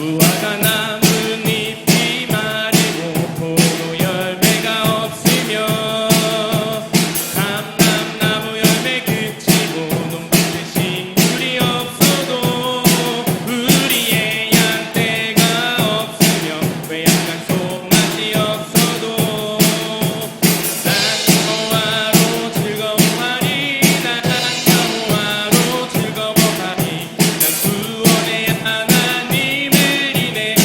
무화과 나뭇잎이 마르고 포도 열매가 없으며 감람나무 열매 그치고 농부의 식물이 없어도 우리의 양떼가 없으며 외양간 손맛이 없어도 난 여호와로 즐거워하리 난 여호와로 즐거워하리 난 구원의 하나님을 인해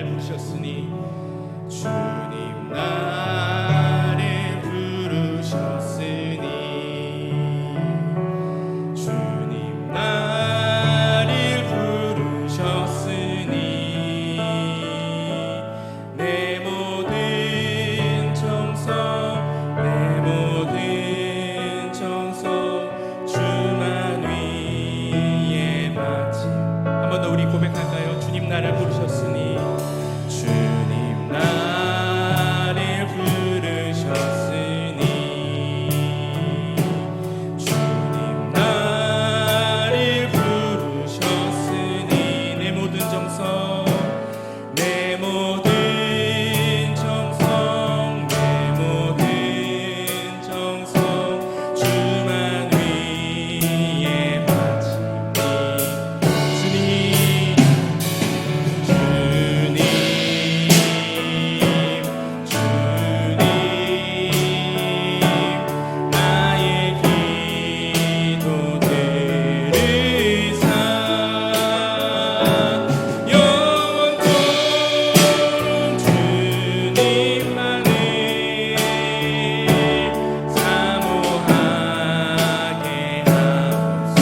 부르셨으니 주님 나를 부르셨으니 주님 나를 부르셨으니 내 모든 정성 내 모든 정성 주만 위에 바친 한 번 더 우리 고백할까요? 주님 나를 부르셨으니 주님 나를 부르셨으니 주님 나를 부르셨으니 내 모든 정성 내 모든 정성 내 모든 정성 주만 위에 바치니 주님 나의 기도 들으사 영원토록 주님만을 사모하게 하소서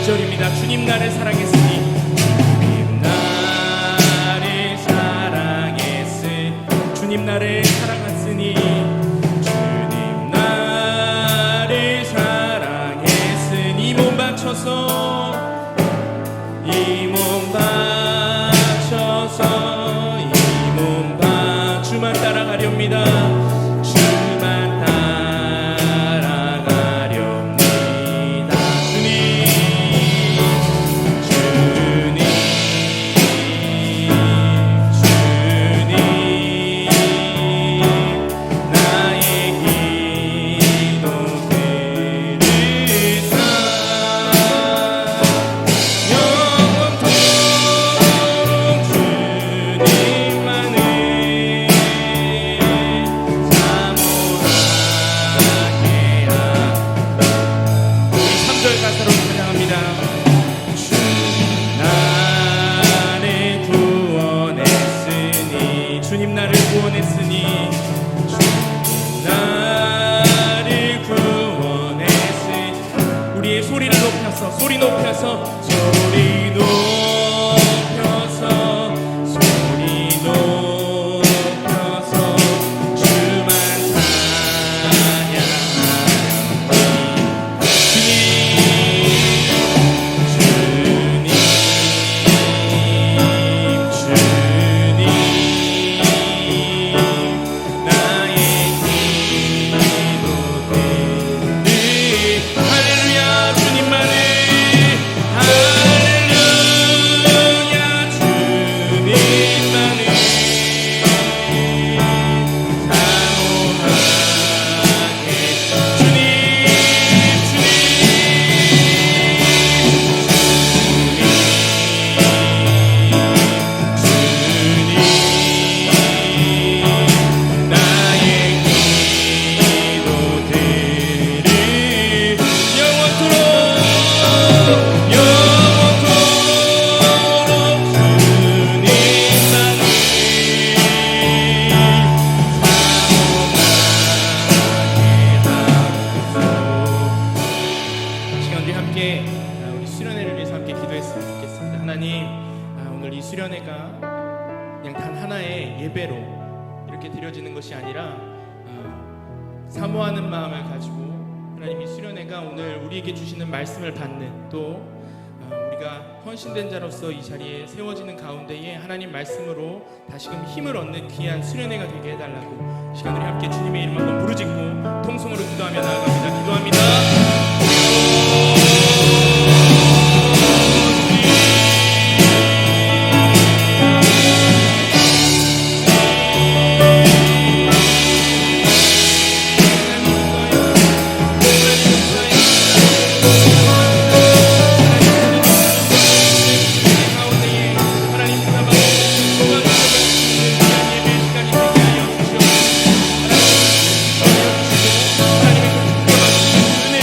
2절입니다. 주님 나를 사랑했으니 주님 나를 사랑했으니 주님 나를 사랑했으니 이 몸 바쳐서 이 몸 바쳐서 이 몸 바 주만 따라가렵니다. 주만 따라가렵니다. 주님 나의 기도 들으사 영원토록 주님만을 사모하게 우리 3절 가사로 찬양합니다. 주님 나를 구원했으니 주님 나를 구원했으니 우리의 소리 높여서 소리 높여서 주만 수련회가 그냥 단 하나의 예배로 이렇게 드려지는 것이 아니라 사모하는 마음을 가지고 하나님이 수련회가 오늘 우리에게 주시는 말씀을 받는 또 우리가 헌신된 자로서 이 자리에 세워지는 가운데에 하나님 말씀으로 다시금 힘을 얻는 귀한 수련회가 되게 해달라고 시간 우리 함께 주님의 이름 한번 부르짖고 통성으로 기도하며 나아갑니다. 기도합니다. 하나님의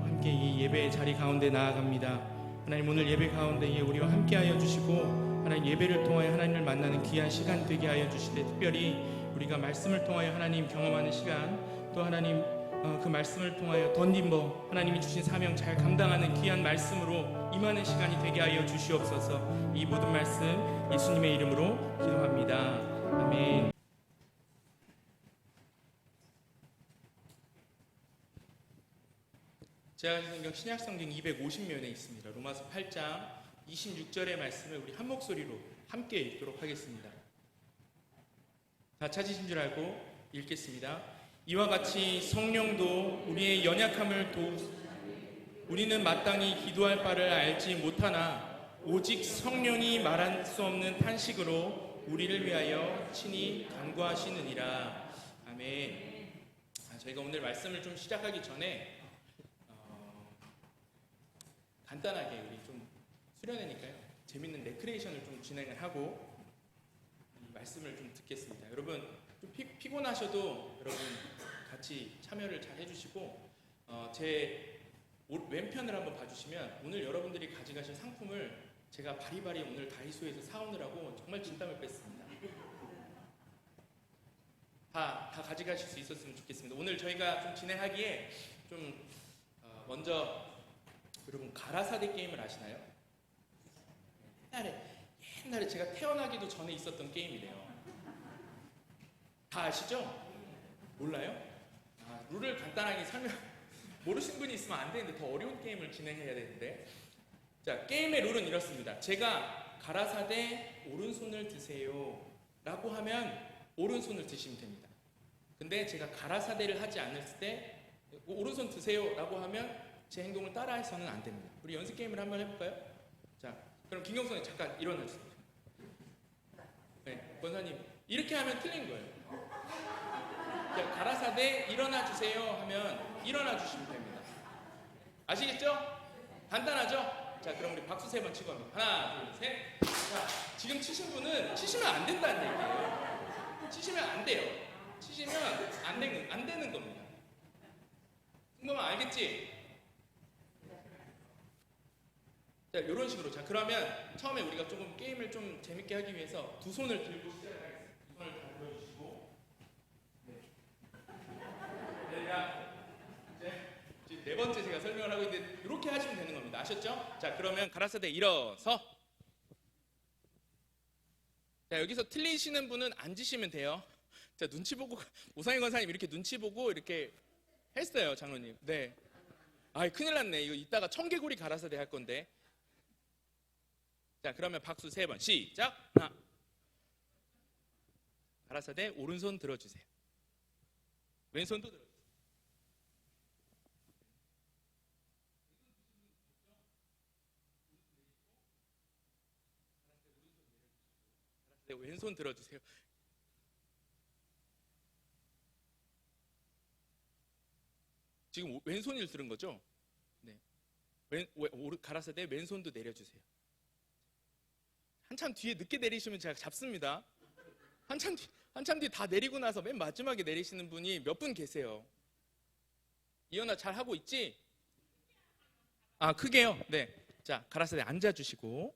함께 이 예배의 자리 가운데 나아갑니다. 하나님, 오늘 예배 가운데에 우리와 함께하여 주시고 하나님, 예배를 통하여 하나님을 만나는 귀한 시간 되게 하여 주시되, 특별히 우리가 말씀을 통하여 하나님 경험하는 시간, 또 하나님 그 말씀을 통하여 던짐버 하나님이 주신 사명 잘 감당하는 귀한 말씀으로 임하는 시간이 되게 하여 주시옵소서. 이 모든 말씀 예수님의 이름으로 기도합니다. 아멘. 제한성경 신약성경 250면에 있습니다. 로마서 8장 26절의 말씀을 우리 한 목소리로 함께 읽도록 하겠습니다. 다 찾으신 줄 알고 읽겠습니다. 이와 같이 성령도 우리의 연약함을 우리는 마땅히 기도할 바를 알지 못하나 오직 성령이 말할 수 없는 탄식으로 우리를 위하여 친히 간구하시느니라. 아멘. 저희가 오늘 말씀을 좀 시작하기 전에 간단하게 우리 좀 수련회니까요, 재밌는 레크레이션을 좀 진행을 하고 이 말씀을 좀 듣겠습니다. 여러분 좀 피곤하셔도 여러분 같이 참여를 잘 해주시고, 제 왼편을 한번 봐주시면 오늘 여러분들이 가져가실 상품을 제가 바리바리 오늘 다이소에서 사오느라고 정말 진땀을 뺐습니다. 다 가져가실 수 있었으면 좋겠습니다. 오늘 저희가 좀 진행하기에 좀 먼저, 여러분 가라사대 게임을 아시나요? 옛날에 제가 태어나기도 전에 있었던 게임이래요. 다 아시죠? 몰라요? 룰을 간단하게 모르신 분이 있으면 안 되는데, 더 어려운 게임을 진행해야 되는데. 자, 게임의 룰은 이렇습니다. 제가 가라사대 오른손을 드세요 라고 하면 오른손을 드시면 됩니다. 근데 제가 가라사대를 하지 않을 때 오른손 드세요 라고 하면 제 행동을 따라해서는 안 됩니다. 우리 연습 게임을 한번 해볼까요? 자, 그럼 김경선이 잠깐 일어나주세요. 네, 권사님 이렇게 하면 틀린 거예요. 가라사대 일어나주세요 하면 일어나주시면 됩니다. 아시겠죠? 간단하죠? 자, 그럼 우리 박수 3번 치고 합니다. 하나, 둘, 셋. 자, 지금 치신 분은 치시면 안 된다는 얘기예요. 치시면 안 돼요. 치시면 안 되는 겁니다. 승범아 알겠지? 자, 이런 식으로. 자, 그러면 처음에 우리가 조금 게임을 좀 재밌게 하기 위해서 두 손을 들고 시작하겠습니다. 두 손을 다 들어주시고, 이제 네 번째 제가 설명을 하고 있는데 이렇게 하시면 되는 겁니다. 아셨죠? 자, 그러면 가라사대 일어서. 자, 여기서 틀리시는 분은 앉으시면 돼요. 자, 눈치 보고 오상희 권사님 이렇게 눈치 보고 이렇게 했어요, 장로님. 네. 아이, 큰일 났네. 이거 이따가 청개구리 가라사대 할 건데. 자, 그러면 박수 3번 시작. 하나. 가라사대 오른손 들어주세요. 왼손도 들어주세요. 가라사대 왼손 들어주세요. 지금 왼손을 들은 거죠? 네. 가라사대 왼손도 내려주세요. 한참 뒤에 늦게 내리시면 제가 잡습니다. 한참 뒤 다 내리고 나서 맨 마지막에 내리시는 분이 몇 분 계세요. 이현아 잘 하고 있지? 크게요? 네. 자, 가라사대 앉아주시고,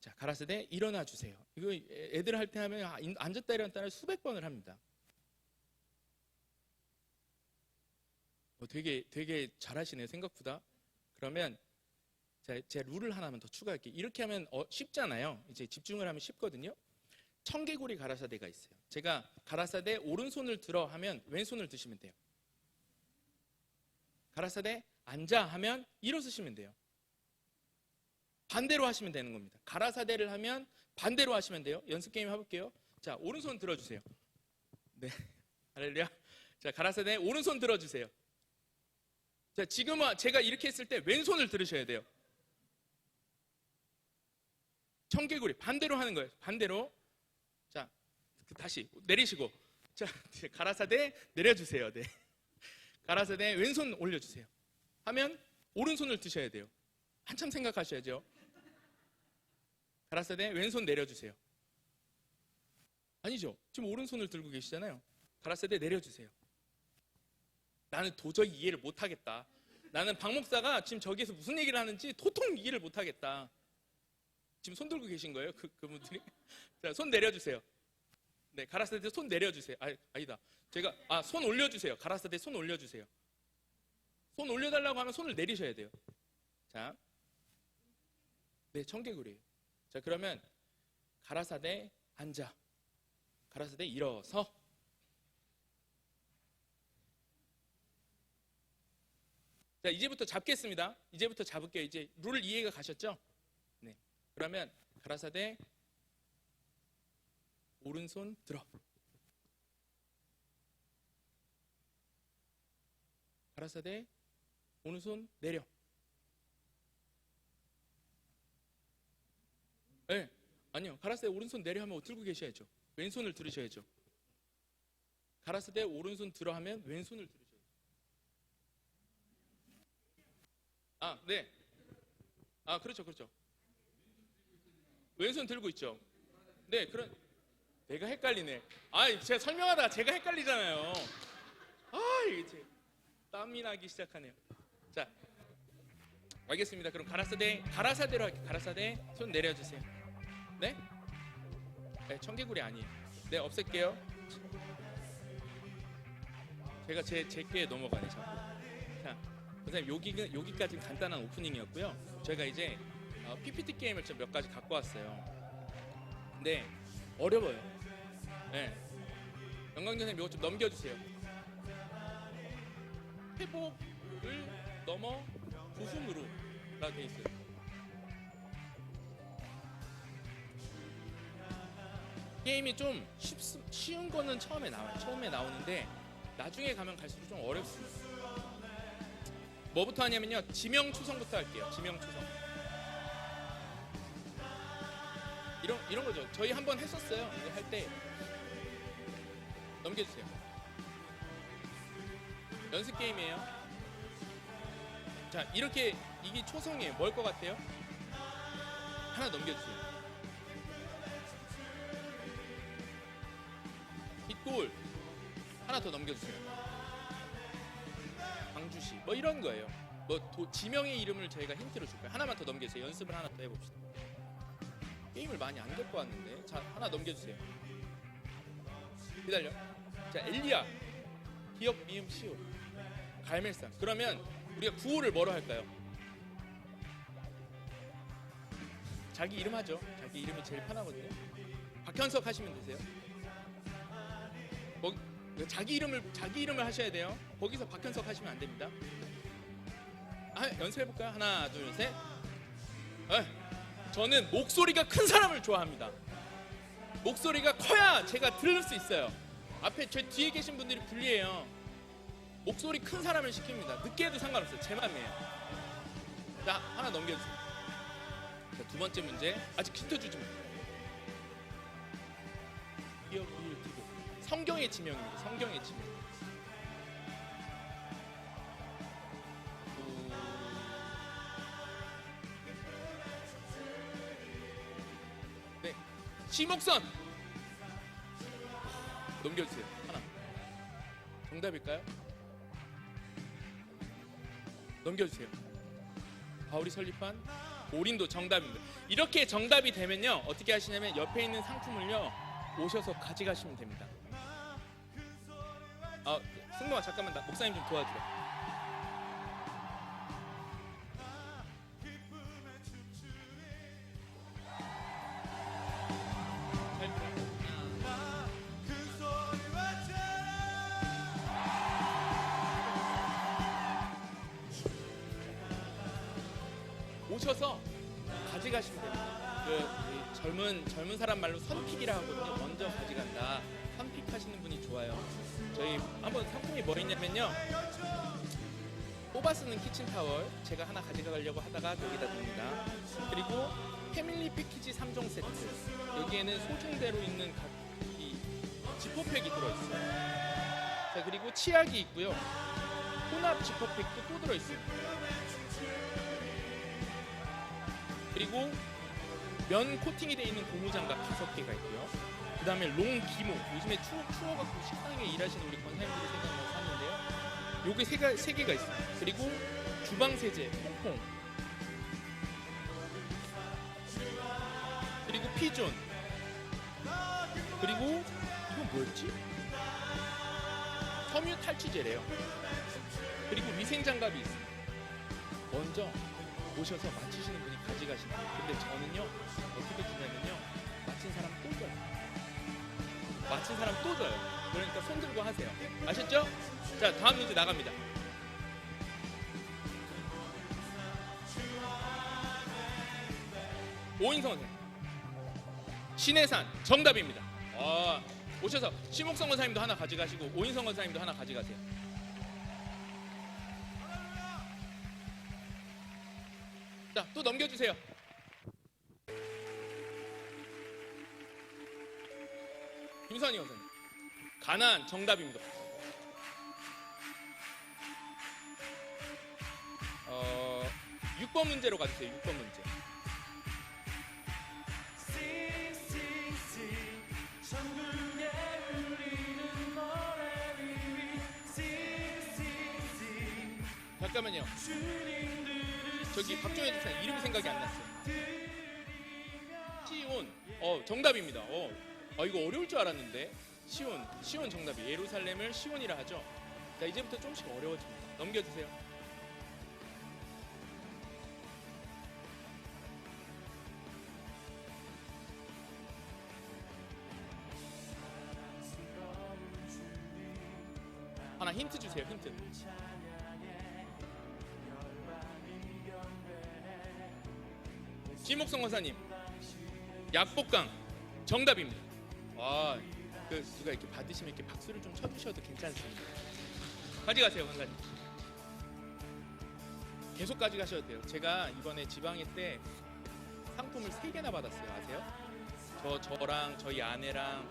자, 가라사대 일어나 주세요. 이거 애들 할 때 하면 앉았다 일어났다를 수백 번을 합니다. 되게 잘하시네요, 생각보다. 그러면 제 룰을 하나만 더 추가할게요. 이렇게 하면 쉽잖아요. 이제 집중을 하면 쉽거든요. 청개구리 가라사대가 있어요. 제가 가라사대 오른손을 들어 하면 왼손을 드시면 돼요. 가라사대 앉아 하면 일어서시면 돼요. 반대로 하시면 되는 겁니다. 가라사대를 하면 반대로 하시면 돼요. 연습 게임 해볼게요. 자, 오른손 들어주세요. 네, 할렐루야. 자, 가라사대 오른손 들어주세요. 자, 지금 제가 이렇게 했을 때 왼손을 들으셔야 돼요. 청개구리 반대로 하는 거예요. 반대로. 자, 다시 내리시고, 자, 가라사대 내려주세요. 네. 가라사대 왼손 올려주세요. 하면 오른손을 드셔야 돼요. 한참 생각하셔야죠. 가라사대 왼손 내려주세요. 아니죠. 지금 오른손을 들고 계시잖아요. 가라사대 내려주세요. 나는 도저히 이해를 못하겠다. 나는 박 목사가 지금 저기에서 무슨 얘기를 하는지 도통 이해를 못하겠다. 지금 손 들고 계신 거예요? 그분들이? 자, 손 내려주세요. 네, 가라사대 손 내려주세요. 아니다. 제가 손 올려주세요. 가라사대 손 올려주세요. 손 올려달라고 하면 손을 내리셔야 돼요. 자, 네, 청개구리예요. 자, 그러면 가라사대 앉아. 가라사대 일어서. 자, 이제부터 잡겠습니다. 이제부터 잡을게요. 이제 룰 이해가 가셨죠? 네. 그러면 가라사대 오른손 들어. 가라사대 오른손 내려. 네, 아니요. 가라사대 오른손 내려 하면 들고 계셔야죠. 왼손을 들으셔야죠. 가라사대 오른손 들어 하면 왼손을 들으셔야죠. 네. 그렇죠. 왼손 들고 있죠. 네, 내가 헷갈리네. 제가 설명하다가 제가 헷갈리잖아요. 이게 땀이 나기 시작하네요. 자, 알겠습니다. 그럼 가라사대로 할게요. 가라사대 손 내려주세요. 네? 네, 청개구리 아니에요. 네, 없앨게요. 제가 제 꾀에 넘어가네 자꾸. 자, 선생님 여기까지는 간단한 오프닝이었고요. 저희가 이제 PPT 게임을 좀 몇 가지 갖고 왔어요. 근데 어려워요. 네. 영광 선생님 이거 좀 넘겨주세요. 회복을 넘어 부흥으로 라고 돼 있어요. 게임이 좀 쉬운 거는 처음에 나와요. 처음에 나오는데 나중에 가면 갈수록 좀 어렵습니다. 뭐부터 하냐면요, 지명초성부터 할게요. 지명초성. 이런 거죠. 저희 한번 했었어요. 이거 할 때. 넘겨주세요. 연습 게임이에요. 자, 이렇게 이게 초성이에요. 뭘 것 같아요? 하나 넘겨주세요. 빗골 하나 더 넘겨주세요. 광주시 뭐 이런 거예요. 지명의 이름을 저희가 힌트로 줄 거예요. 하나만 더 넘겨주세요. 연습을 하나 더 해봅시다. 게임을 많이 안 겪고 왔는데. 자, 하나 넘겨주세요. 기다려. 자, 엘리야. 기역, 미음, 시오. 갈멜산. 그러면 우리가 구호를 뭐로 할까요? 자기 이름 하죠. 자기 이름이 제일 편하거든요. 박현석 하시면 되세요. 자기 이름을 하셔야 돼요. 거기서 박현석 하시면 안 됩니다. 연습해볼까요? 하나, 둘, 셋. 저는 목소리가 큰 사람을 좋아합니다. 목소리가 커야 제가 들을 수 있어요. 앞에 제 뒤에 계신 분들이 불리해요. 목소리 큰 사람을 시킵니다. 늦게 해도 상관없어요. 제 맘이에요. 자, 하나 넘겨주세요. 자, 두 번째 문제. 아직 힌트 주지 마세요. 기억, 비율, 기록. 성경의 지명입니다. 성경의 지명. 네, 시목선. 넘겨주세요. 하나. 정답일까요? 넘겨주세요. 바울이 설립한 고린도 정답입니다. 이렇게 정답이 되면요, 어떻게 하시냐면 옆에 있는 상품을요 오셔서 가져가시면 됩니다. 승모아 잠깐만, 목사님 좀 도와주라. 오셔서 가져가시면 됩니다. 젊은 사람 말로 선픽이라 하거든요. 먼저 가져간다. 선픽하시는 분이 좋아요. 저희 한번 상품이 뭐 있냐면요, 뽑아 쓰는 키친타월 제가 하나 가져가려고 하다가 여기다 둡니다. 그리고 패밀리 패키지 3종 세트, 여기에는 소중대로 있는 이 지퍼팩이 들어있어요. 자, 그리고 치약이 있고요, 혼합 지퍼팩도 또 들어있습니다. 그리고 면 코팅이 되어 있는 고무장갑 5개가 있고요. 그 다음에 롱 기모, 요즘에 추워갖고 식당에 일하시는 우리 권사님들이 생각나서 샀는데요. 요게 세 개가 있어요. 그리고 주방 세제 퐁퐁, 그리고 피존, 그리고 이건 뭐였지? 섬유 탈취제래요. 그리고 위생 장갑이 있어요. 먼저 오셔서 맞히시는 분이 가져가시는 거예요. 근데 저는요 어떻게 주냐면요, 맞힌 사람 또 줘요. 맞힌 사람 또 줘요. 그러니까 손 들고 하세요. 아셨죠? 자, 다음 문제 나갑니다. 오인성 선생님, 신해산 정답입니다. 오셔서 심옥성 원사님도 하나 가져가시고 오인성 원사님도 하나 가져가세요. 자, 또 넘겨주세요. 김선희 원사님, 가난 정답입니다. 6번 문제로 가주세요. 6번 문제. 잠깐만요. 저기 박종혜 집사님 이름이 생각이 안 났어요. 시온. 정답입니다. 이거 어려울 줄 알았는데. 시온 정답이. 예루살렘을 시온이라 하죠. 자, 이제부터 조금씩 어려워집니다. 넘겨주세요. 하나 힌트 주세요. 힌트. 심옥성 원사님, 약복강 정답입니다. 누가 이렇게 받으시면 이렇게 박수를 좀 쳐주셔도 괜찮습니다. 가져가세요, 원사님. 계속 가져가셔도 돼요. 제가 이번에 지방회 때 상품을 3개나 받았어요. 아세요? 저랑 저희 아내랑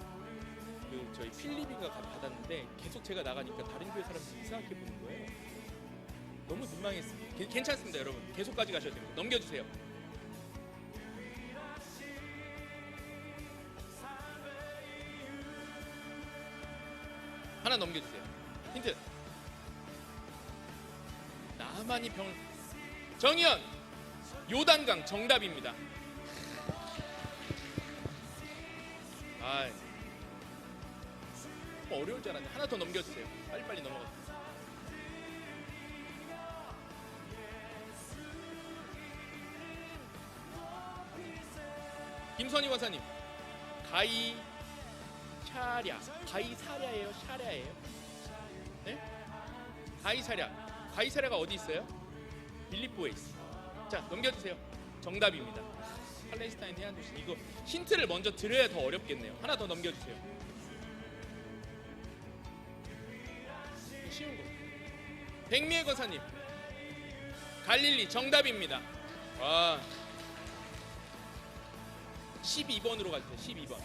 저희 필리비가 받았는데 계속 제가 나가니까 다른 교회 사람들이 이상하게 보는 거예요. 너무 민망했습니다. 괜찮습니다, 여러분. 계속 가져가셔도 됩니다. 넘겨주세요. 하나 넘겨주세요. 힌트. 나만이 병을. 정의연 요단강 정답입니다. 어려울 줄 알았는데 하나 더 넘겨주세요. 빨리빨리 넘어가세요. 김선희 원사님, 가이사랴예요? 샤랴예요? 네? 가이사랴가 어디 있어요? 빌립보에 있어요. 자, 넘겨주세요. 정답입니다. 팔레스타인 해안 도시. 이거 힌트를 먼저 드려야 더 어렵겠네요. 하나 더 넘겨주세요. 쉬운 거. 백미애 거사님, 갈릴리 정답입니다. 12번으로 가주세요. 12번.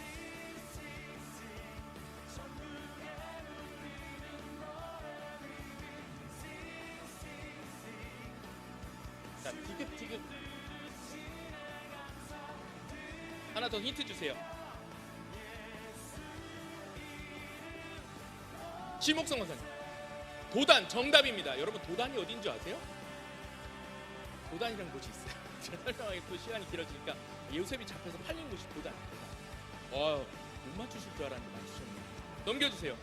자, 디귿. 하나 더 힌트 주세요. 심옥성 원사님, 도단 정답입니다. 여러분, 도단이 어딘지 아세요? 도단이라는 곳이 있어요. 제가 설명하기 또 시간이 길어지니까 요셉이 잡혀서 팔린 곳이 도단. 못 맞추실 줄 알았는데 맞추셨네요. 넘겨주세요.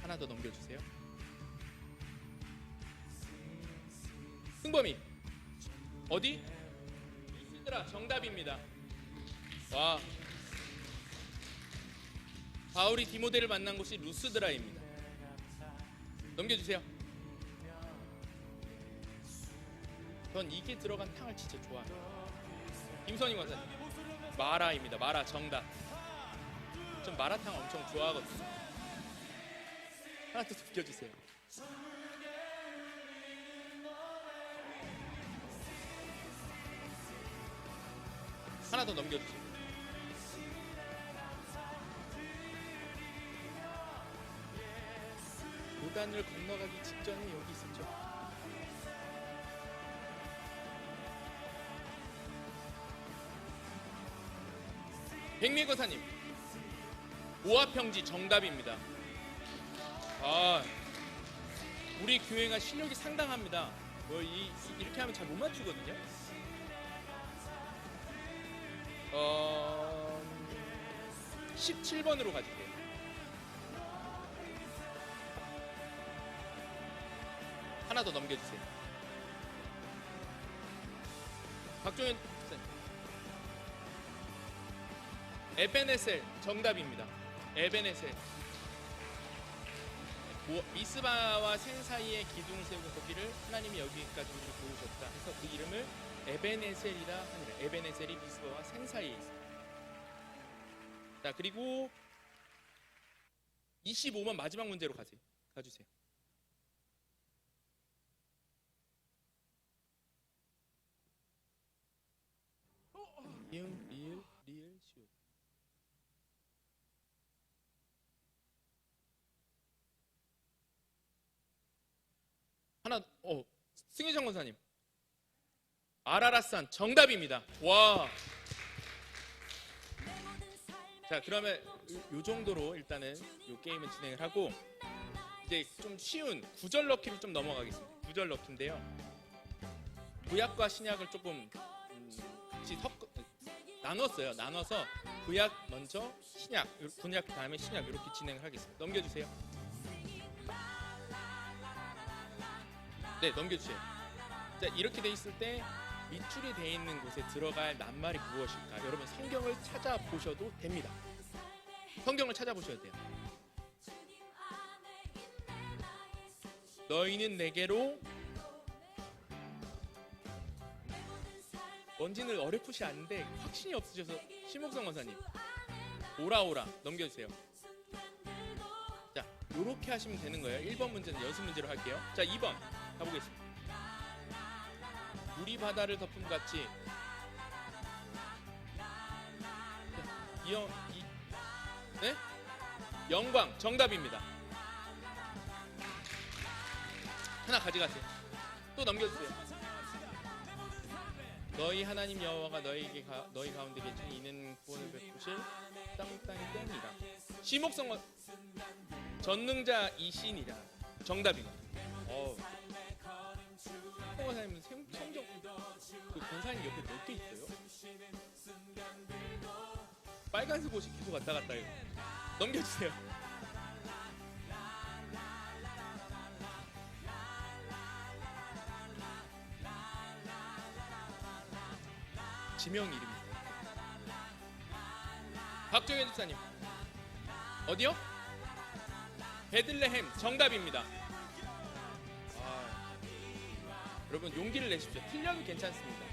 하나 더 넘겨주세요. 승범이 어디? 루스드라 정답입니다. 바울이 디모데를 만난 곳이 루스드라입니다. 넘겨주세요. 전 이게 들어간 탕을 진짜 좋아해요. 김선희 원사님, 마라입니다. 마라 정답. 전 마라탕 엄청 좋아하거든요. 하나 더 넘겨주세요. 하나 더 넘겨주세요. 요단을 건너가기 직전에 여기 있었죠. 백미 권사님, 오합평지 정답입니다. 우리 교회가 실력이 상당합니다. 이렇게 하면 잘 못 맞추거든요. 17번으로 가줄게요. 하나 더 넘겨주세요. 박종현 목사님, 에베네셀 정답입니다. 에베네셀, 미스바와 센 사이에 기둥을 세우고 거기를 하나님이 여기까지 우리를 도우셨다 해서 그 이름을 에베네셀이라 하니라. 에베네셀이 미스바와 센 사이에 있습니다. 자, 그리고 25번 마지막 문제로 가주세요. 리을, 시옷. 하나, 승희정 권사님, 아라라산 정답입니다. 와. 자, 그러면 요 정도로 일단은 요 게임을 진행을 하고 이제 좀 쉬운 구절 넣기로 좀 넘어가겠습니다. 구절 넣기인데요. 구약과 신약을 조금 같이 나눴어요. 나눠서 구약 먼저 신약, 구약 다음에 신약 이렇게 진행을 하겠습니다. 넘겨주세요. 네, 넘겨주세요. 자, 이렇게 돼 있을 때 밑줄이 돼 있는 곳에 들어갈 낱말이 무엇일까? 여러분 성경을 찾아보셔도 됩니다. 성경을 찾아보셔야 돼요. 너희는 내게로, 뭔지는 어렴풋이 아는데 확신이 없으셔서 심옥성 권사님, 오라 넘겨주세요. 자, 요렇게 하시면 되는 거예요. 1번 문제는 연습 문제로 할게요. 자, 2번 가보겠습니다. 물이 바다를 덮음같이. 네? 영광 정답입니다. 하나 가져가세요. 또 넘겨주세요. 너희 하나님 여호와가 너희 가운데 계시니 이는 구원을 베푸실 땅이 땡이라. 시목성 전능자이시니라. 정답입니다. 권사님은 성경 그 권사님 옆에 몇 개 있어요? 빨간색 옷이 계속 왔다 갔다 해요. 넘겨주세요. 지명 이름입니다. 박정현 집사님, 어디요? 베들레헴 정답입니다. 여러분 용기를 내십시오. 틀려도 괜찮습니다.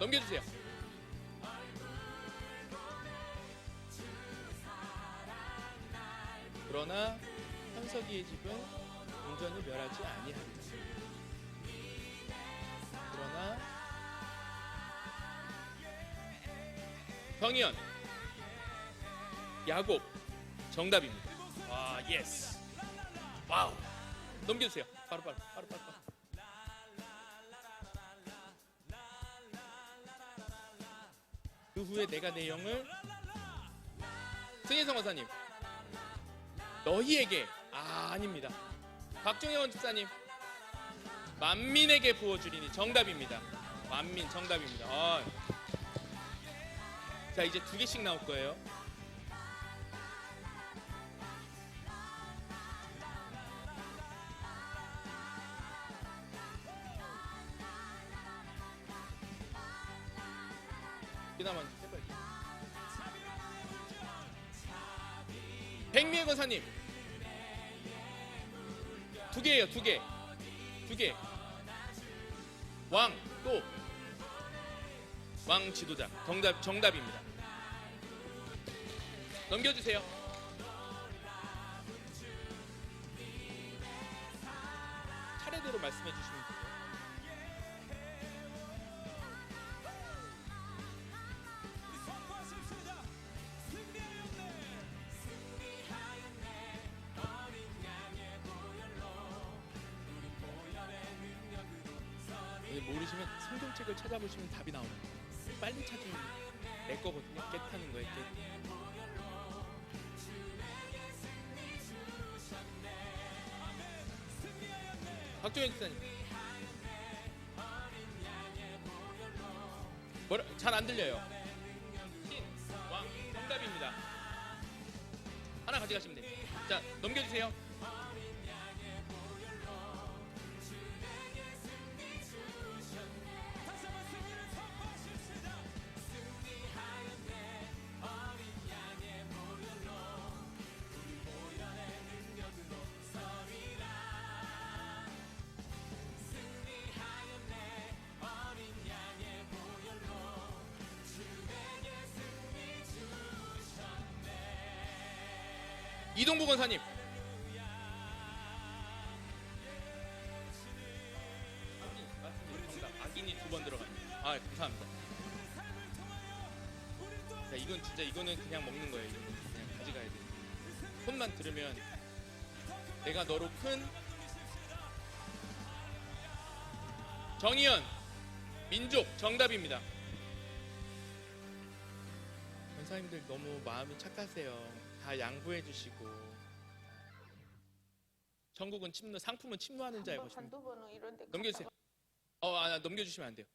넘겨주세요. 그러나 현석이의 집은 온전히 멸하지 아니하리라. 그러나 정의연, 야곱 정답입니다. 와, 예스. 와우. 넘겨주세요. 바로. 그 후에 내가 내 영을, 승혜성 권사님, 너희에게, 아닙니다. 박종현 집사님, 만민에게 부어주리니 정답입니다. 만민 정답입니다. 자, 이제 2개씩 나올 거예요. 그나마 해봐야지. 백미애 권사님, 2개예요. 2개. 왕, 또 왕 지도자 정답입니다. 넘겨주세요. 차례대로 말씀해 주시면 돼요. 모르시면 성경책을 찾아보시면 답이 나옵니다. 빨리 찾으면 내 거거든요. 깨 타는 거예요. 깨. 박종현 기사님. 뭐라? 잘 안 들려요. 신왕 정답입니다. 하나 가져가시면 됩니다. 자, 넘겨주세요. 이동부 권사님. 맞습니다. 악인이 두 번 들어갑니다. 아, 감사합니다. 자, 이건 진짜 이거는 그냥 먹는 거예요. 이거는 그냥 가져가야 돼. 손만 들으면 내가 너로 큰 정의연 민족 정답입니다. 권사님들 너무 마음이 착하세요. 다 양보해 주시고 천국은 침노 상품은 침노하는 자의 것입니다. 한두 번은 이런 데 넘겨주세요. 넘겨주시면 안 돼요.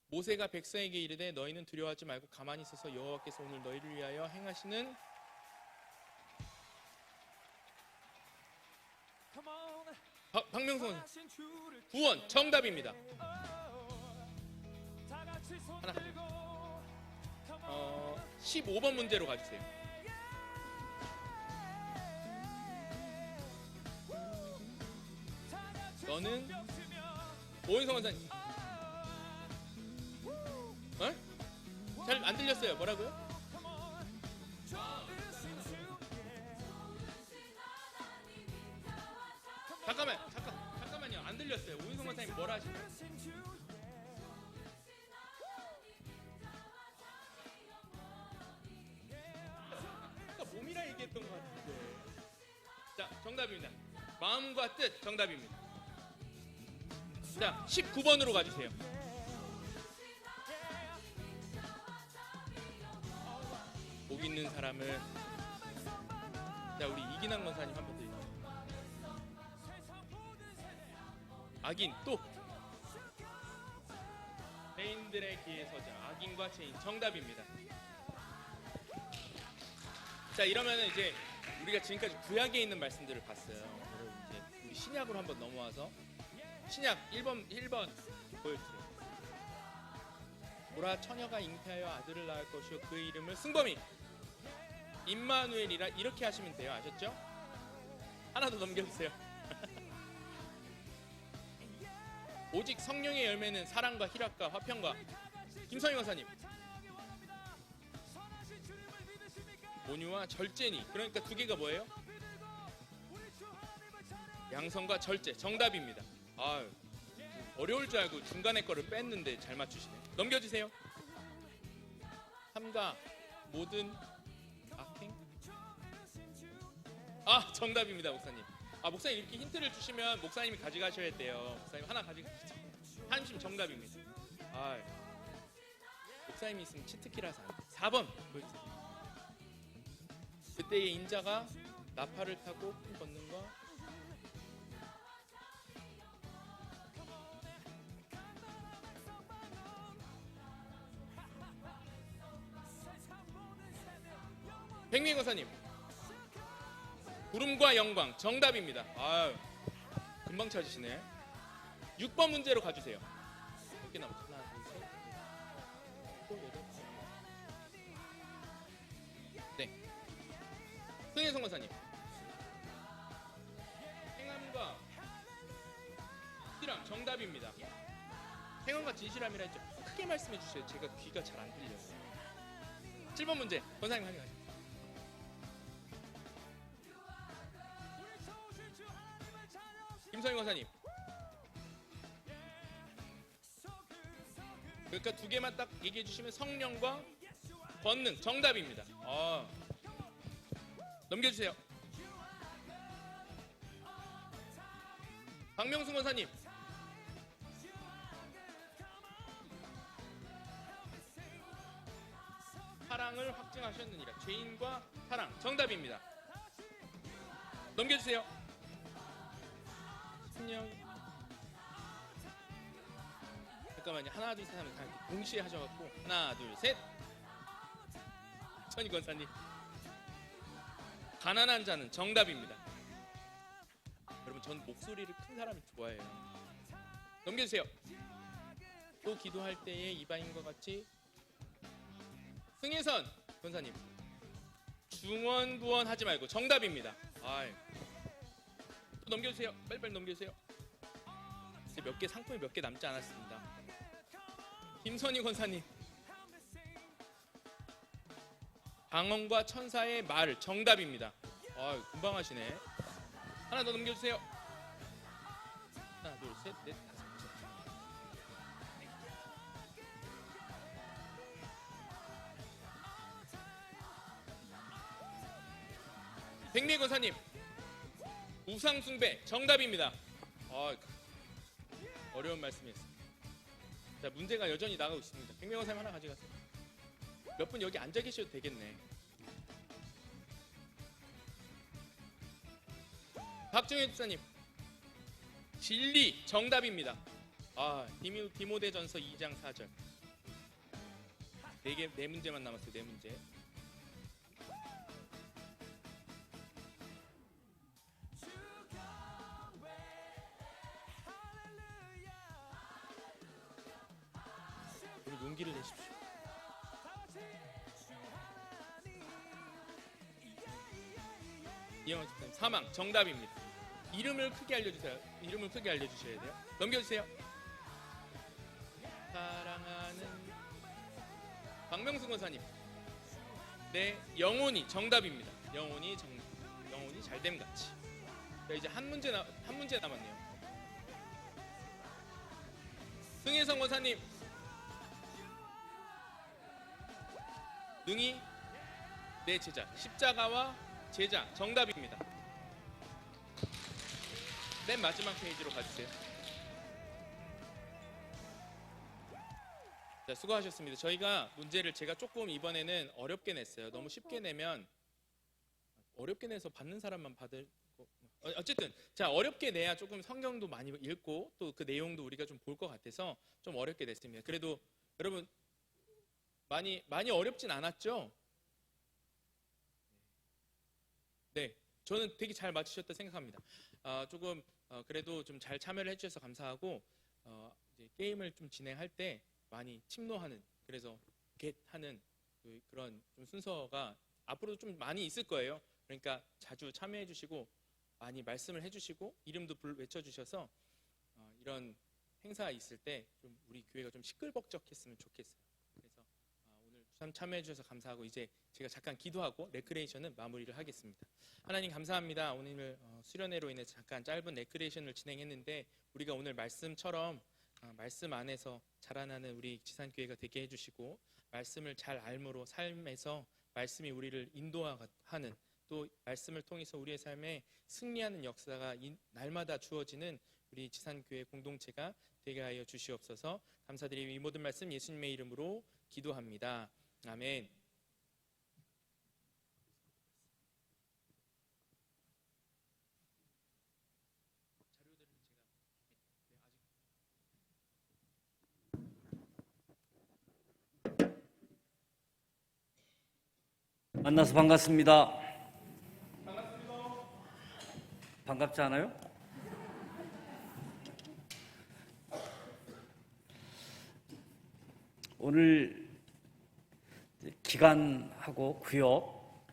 모세가 백성에게 이르되 너희는 두려워하지 말고 가만히 있어서 여호와께서 오늘 너희를 위하여 행하시는 박명성 구원 정답입니다. 하나 15번 문제로 가주세요. 너는 오은성 원사님. 잘 안 들렸어요. 뭐라고요? 잠깐만요. 안 들렸어요. 오은성 원사님 뭐라 하시나요? 몸이라 얘기했던 것 같은데. 자, 정답입니다. 마음과 뜻 정답입니다. 자, 19번으로 가주세요. 복 있는 사람은 자, 우리 이기남 권사님 한 번 더 읽어주세요. 악인 또 죄인들의 기에 서자. 악인과 죄인 정답입니다. 자, 이러면은 이제 우리가 지금까지 구약에 있는 말씀들을 봤어요. 여러분 이제 우리 신약으로 한번 넘어와서 신약 1번 보여주세요. 보라 처녀가 잉태하여 아들을 낳을 것이요 그 이름을 승범이 임마누엘이라 이렇게 하시면 돼요. 아셨죠? 하나 더 넘겨주세요. 오직 성령의 열매는 사랑과 희락과 화평과 김성희 권사님. 온유와 절제니. 그러니까 두 개가 뭐예요? 양성과 절제 정답입니다. 아유, 어려울 줄 알고 중간에 거를 뺐는데 잘 맞추시네. 넘겨주세요. 삼가 모든 악행. 정답입니다. 목사님. 목사님 이렇게 힌트를 주시면 목사님이 가져가셔야 돼요. 목사님 하나 가져가시죠. 한심 정답입니다. 목사님이 있으면 치트키라서 안 돼. 4번 보여주세요. 그때의 인자가 나팔을 타고 큰 권능과 백민 권사님. 구름과 영광 정답입니다. 금방 찾으시네. 6번 문제로 가주세요. 몇 개 남았죠? 하나, 둘, 셋, 넷, 네. 승혜성 권사님. 행함과 진실함 정답입니다. 행함과 진실함이라 했죠. 크게 말씀해 주세요. 제가 귀가 잘 안 들려요. 7번 문제 권사님 하니 가시죠. 김성희 권사님. 그러니까 두 개만 딱 얘기해 주시면 성령과 권능 정답입니다. 넘겨주세요. 박명수 권사님. 사랑을 확증하셨느니라. 죄인과 사랑 정답입니다. 넘겨주세요. 신령. 잠깐만요. 하나 둘 셋 하면 다 이렇게 동시에 하셔갖고 하나 둘 셋. 천희 권사님. 가난한 자는 정답입니다. 여러분 전 목소리를 큰 사람이 좋아해요. 넘겨주세요. 또 기도할 때에 이방인과 같이 승혜선 권사님 중언부언 하지 말고 정답입니다. 또 넘겨주세요. 빨리빨리 넘겨주세요. 이제 몇 개 상품이 몇 개 남지 않았습니다. 김선희 권사님 방언과 천사의 말 정답입니다. 금방 하시네. 하나 더 넘겨주세요. 하나 둘 셋 넷 다섯. 백미 권사님 우상숭배 정답입니다. 어려운 말씀이었습니다. 자, 문제가 여전히 나가고 있습니다. 백미 권사님 하나 가져가세요. 몇 분 여기 앉아 계셔도 되겠네. 박정현 집사님 진리 정답입니다. 디모데전서 2장 4절. 네 문제만 남았어요. 네 문제. 용기를 내십시오. 이영환 집사님 사망 정답입니다. 이름을 크게 알려주세요. 이름을 크게 알려주셔야 돼요. 넘겨주세요. 사랑하는 박명수 권사님 네 영혼이 정답입니다. 영혼이 잘됨 같이. 자, 이제 한 문제 남았네요. 승혜성 권사님 능히 내 제자 십자가와 제자 정답입니다. 맨 마지막 페이지로 가주세요. 자, 수고하셨습니다. 저희가 문제를 제가 조금 이번에는 어렵게 냈어요. 너무 쉽게 내면 어렵게 내서 받는 사람만 받을 거. 어쨌든 자, 어렵게 내야 조금 성경도 많이 읽고 또 그 내용도 우리가 좀 볼 것 같아서 좀 어렵게 냈습니다. 그래도 여러분 많이 어렵진 않았죠? 네, 저는 되게 잘 맞추셨다 생각합니다. 조금 그래도 좀 잘 참여를 해주셔서 감사하고 이제 게임을 좀 진행할 때 많이 침노하는 그래서 겟하는 그런 좀 순서가 앞으로도 좀 많이 있을 거예요. 그러니까 자주 참여해주시고 많이 말씀을 해주시고 이름도 외쳐주셔서 이런 행사 있을 때 좀 우리 교회가 좀 시끌벅적했으면 좋겠어요. 그래서 오늘 참여해 주셔서 감사하고 이제 제가 잠깐 기도하고 레크레이션은 마무리를 하겠습니다. 하나님 감사합니다. 오늘 수련회로 인해서 잠깐 짧은 레크레이션을 진행했는데 우리가 오늘 말씀처럼 말씀 안에서 자라나는 우리 지산교회가 되게 해주시고 말씀을 잘 알므로 삶에서 말씀이 우리를 인도하는 또 말씀을 통해서 우리의 삶에 승리하는 역사가 날마다 주어지는 우리 지산교회 공동체가 되게 하여 주시옵소서. 감사드리며 이 모든 말씀 예수님의 이름으로 기도합니다. 아멘. 만나서 반갑습니다. 반갑지 않아요? 오늘 기간하고 구역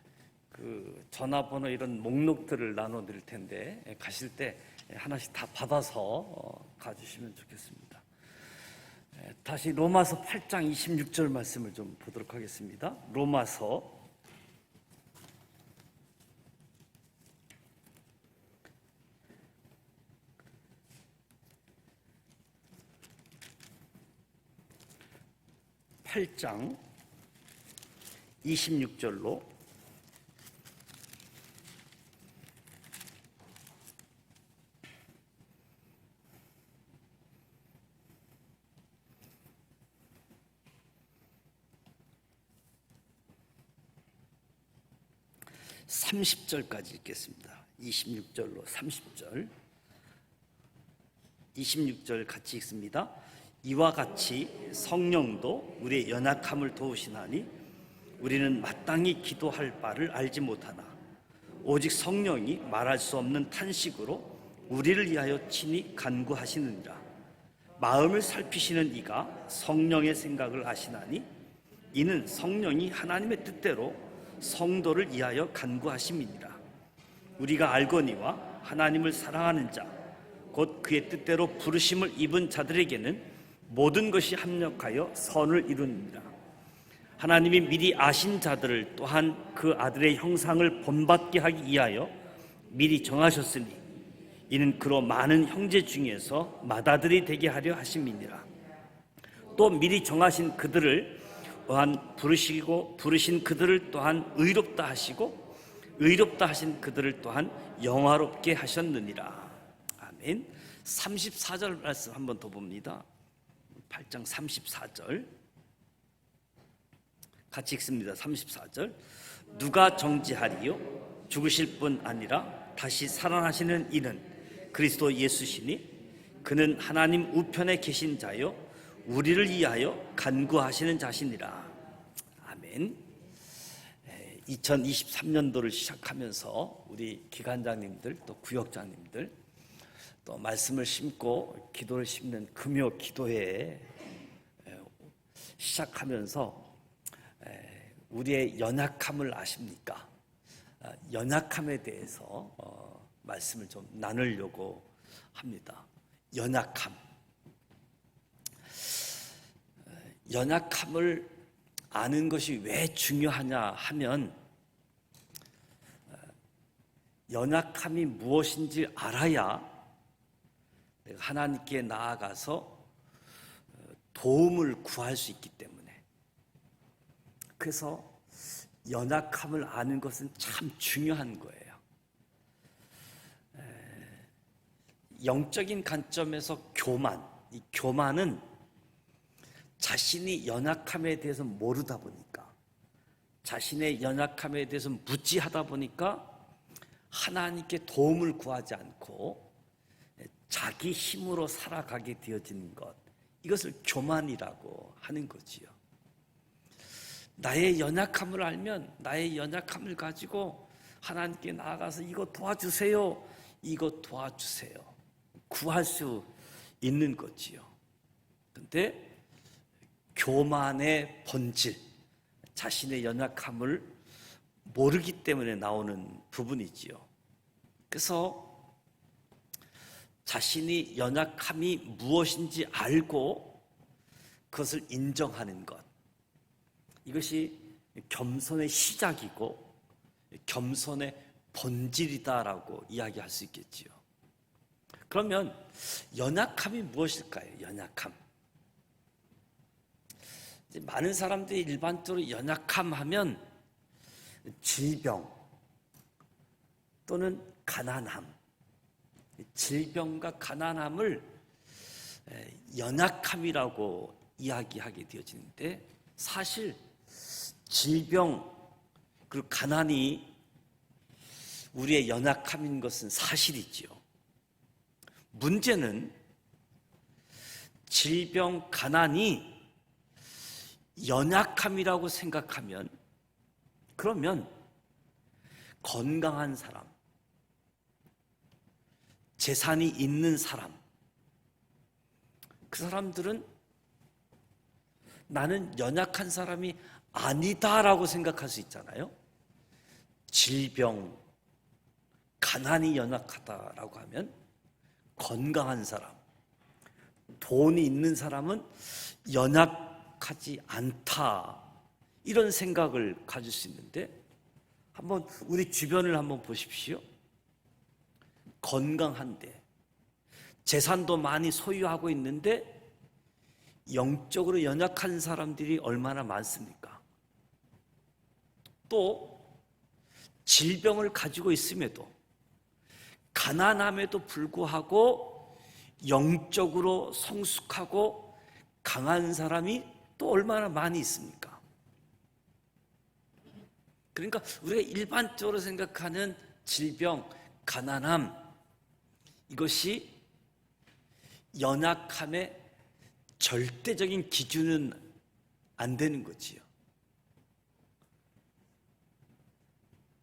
그 전화번호 이런 목록들을 나눠 드릴 텐데 가실 때 하나씩 다 받아서 가주시면 좋겠습니다. 다시 로마서 8장 26절 말씀을 좀 보도록 하겠습니다. 로마서 8장 26절로 30절까지 읽겠습니다. 26절로 30절. 26절 같이 읽습니다. 이와 같이 성령도 우리의 연약함을 도우시나니 우리는 마땅히 기도할 바를 알지 못하나 오직 성령이 말할 수 없는 탄식으로 우리를 위하여 친히 간구하시느니라. 마음을 살피시는 이가 성령의 생각을 아시나니 이는 성령이 하나님의 뜻대로 성도를 위하여 간구하심이니라. 우리가 알거니와 하나님을 사랑하는 자 곧 그의 뜻대로 부르심을 입은 자들에게는 모든 것이 합력하여 선을 이루느니라. 하나님이 미리 아신 자들을 또한 그 아들의 형상을 본받게 하기 위하여 미리 정하셨으니 이는 그로 많은 형제 중에서 맏아들이 되게 하려 하심이니라. 또 미리 정하신 그들을 또한 부르시고 부르신 그들을 또한 의롭다 하시고 의롭다 하신 그들을 또한 영화롭게 하셨느니라. 아멘. 34절 말씀 한번 더 봅니다. 8장 34절 같이 읽습니다. 34절. 누가 정죄하리요? 죽으실 뿐 아니라 다시 살아나시는 이는 그리스도 예수시니 그는 하나님 우편에 계신 자요 우리를 위하여 간구하시는 자시니라. 아멘. 2023년도를 시작하면서 우리 기관장님들 또 구역장님들 또 말씀을 심고 기도를 심는 금요 기도회에 시작하면서 우리의 연약함을 아십니까? 연약함에 대해서 말씀을 좀 나누려고 합니다. 연약함을 아는 것이 왜 중요하냐 하면 연약함이 무엇인지 알아야 내가 하나님께 나아가서 도움을 구할 수 있기 때문에. 그래서 연약함을 아는 것은 참 중요한 거예요. 영적인 관점에서 이 교만은 자신이 연약함에 대해서 모르다 보니까, 자신의 연약함에 대해서 무지하다 보니까 하나님께 도움을 구하지 않고 자기 힘으로 살아가게 되어지는 것, 이것을 교만이라고 하는 거지요. 나의 연약함을 알면 나의 연약함을 가지고 하나님께 나아가서 이거 도와주세요, 이거 도와주세요 구할 수 있는 거지요. 그런데 교만의 본질, 자신의 연약함을 모르기 때문에 나오는 부분이지요. 그래서 자신이 연약함이 무엇인지 알고 그것을 인정하는 것, 이것이 겸손의 시작이고 겸손의 본질이다라고 이야기할 수 있겠지요. 그러면 연약함이 무엇일까요? 연약함. 많은 사람들이 일반적으로 연약함 하면 질병 또는 가난함, 질병과 가난함을 연약함이라고 이야기하게 되어지는데, 사실 질병 그리고 가난이 우리의 연약함인 것은 사실이지요. 문제는 질병, 가난이 연약함이라고 생각하면, 그러면 건강한 사람, 재산이 있는 사람, 그 사람들은 나는 연약한 사람이 아니다라고 생각할 수 있잖아요. 질병, 가난이 연약하다라고 하면 건강한 사람, 돈이 있는 사람은 연약하지 않다, 이런 생각을 가질 수 있는데, 한번 우리 주변을 한번 보십시오. 건강한데 재산도 많이 소유하고 있는데 영적으로 연약한 사람들이 얼마나 많습니까? 또 질병을 가지고 있음에도, 가난함에도 불구하고 영적으로 성숙하고 강한 사람이 또 얼마나 많이 있습니까? 그러니까 우리가 일반적으로 생각하는 질병, 가난함, 이것이 연약함의 절대적인 기준은 안 되는 거지요.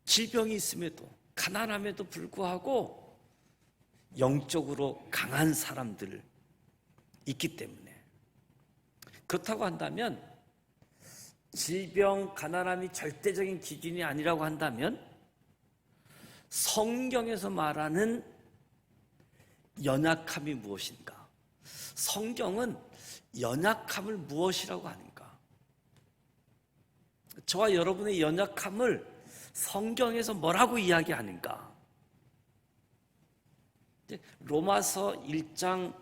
질병이 있음에도, 가난함에도 불구하고 영적으로 강한 사람들 있기 때문에, 그렇다고 한다면 질병, 가난함이 절대적인 기준이 아니라고 한다면 성경에서 말하는 연약함이 무엇인가? 성경은 연약함을 무엇이라고 하는가? 저와 여러분의 연약함을 성경에서 뭐라고 이야기하는가? 로마서 1장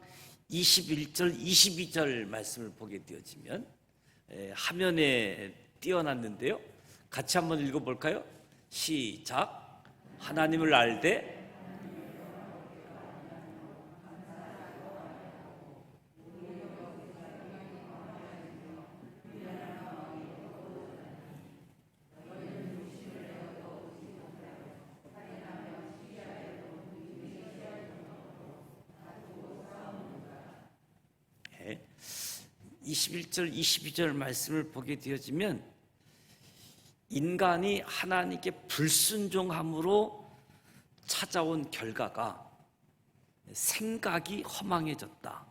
21절, 22절 말씀을 보게 되어지면 화면에 띄워놨는데요. 같이 한번 읽어볼까요? 시작. 하나님을 알되 네. 21절, 22절 말씀을 보게 되어지면 인간이 하나님께 불순종함으로 찾아온 결과가 생각이 허망해졌다.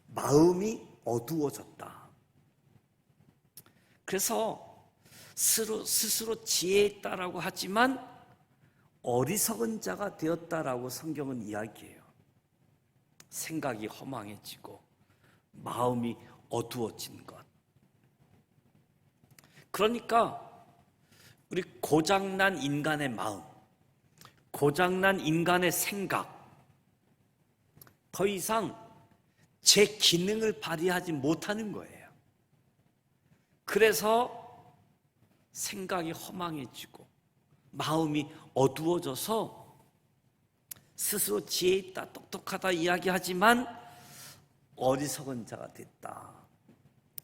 마음이 어두워졌다. 그래서 스스로 지혜 있다라고 하지만 어리석은 자가 되었다라고 성경은 이야기해요. 생각이 허망해지고 마음이 어두워진 것. 그러니까 우리 고장난 인간의 마음, 고장난 인간의 생각, 더 이상 제 기능을 발휘하지 못하는 거예요. 그래서 생각이 허망해지고 마음이 어두워져서 스스로 지혜 있다, 똑똑하다 이야기하지만 어리석은 자가 됐다.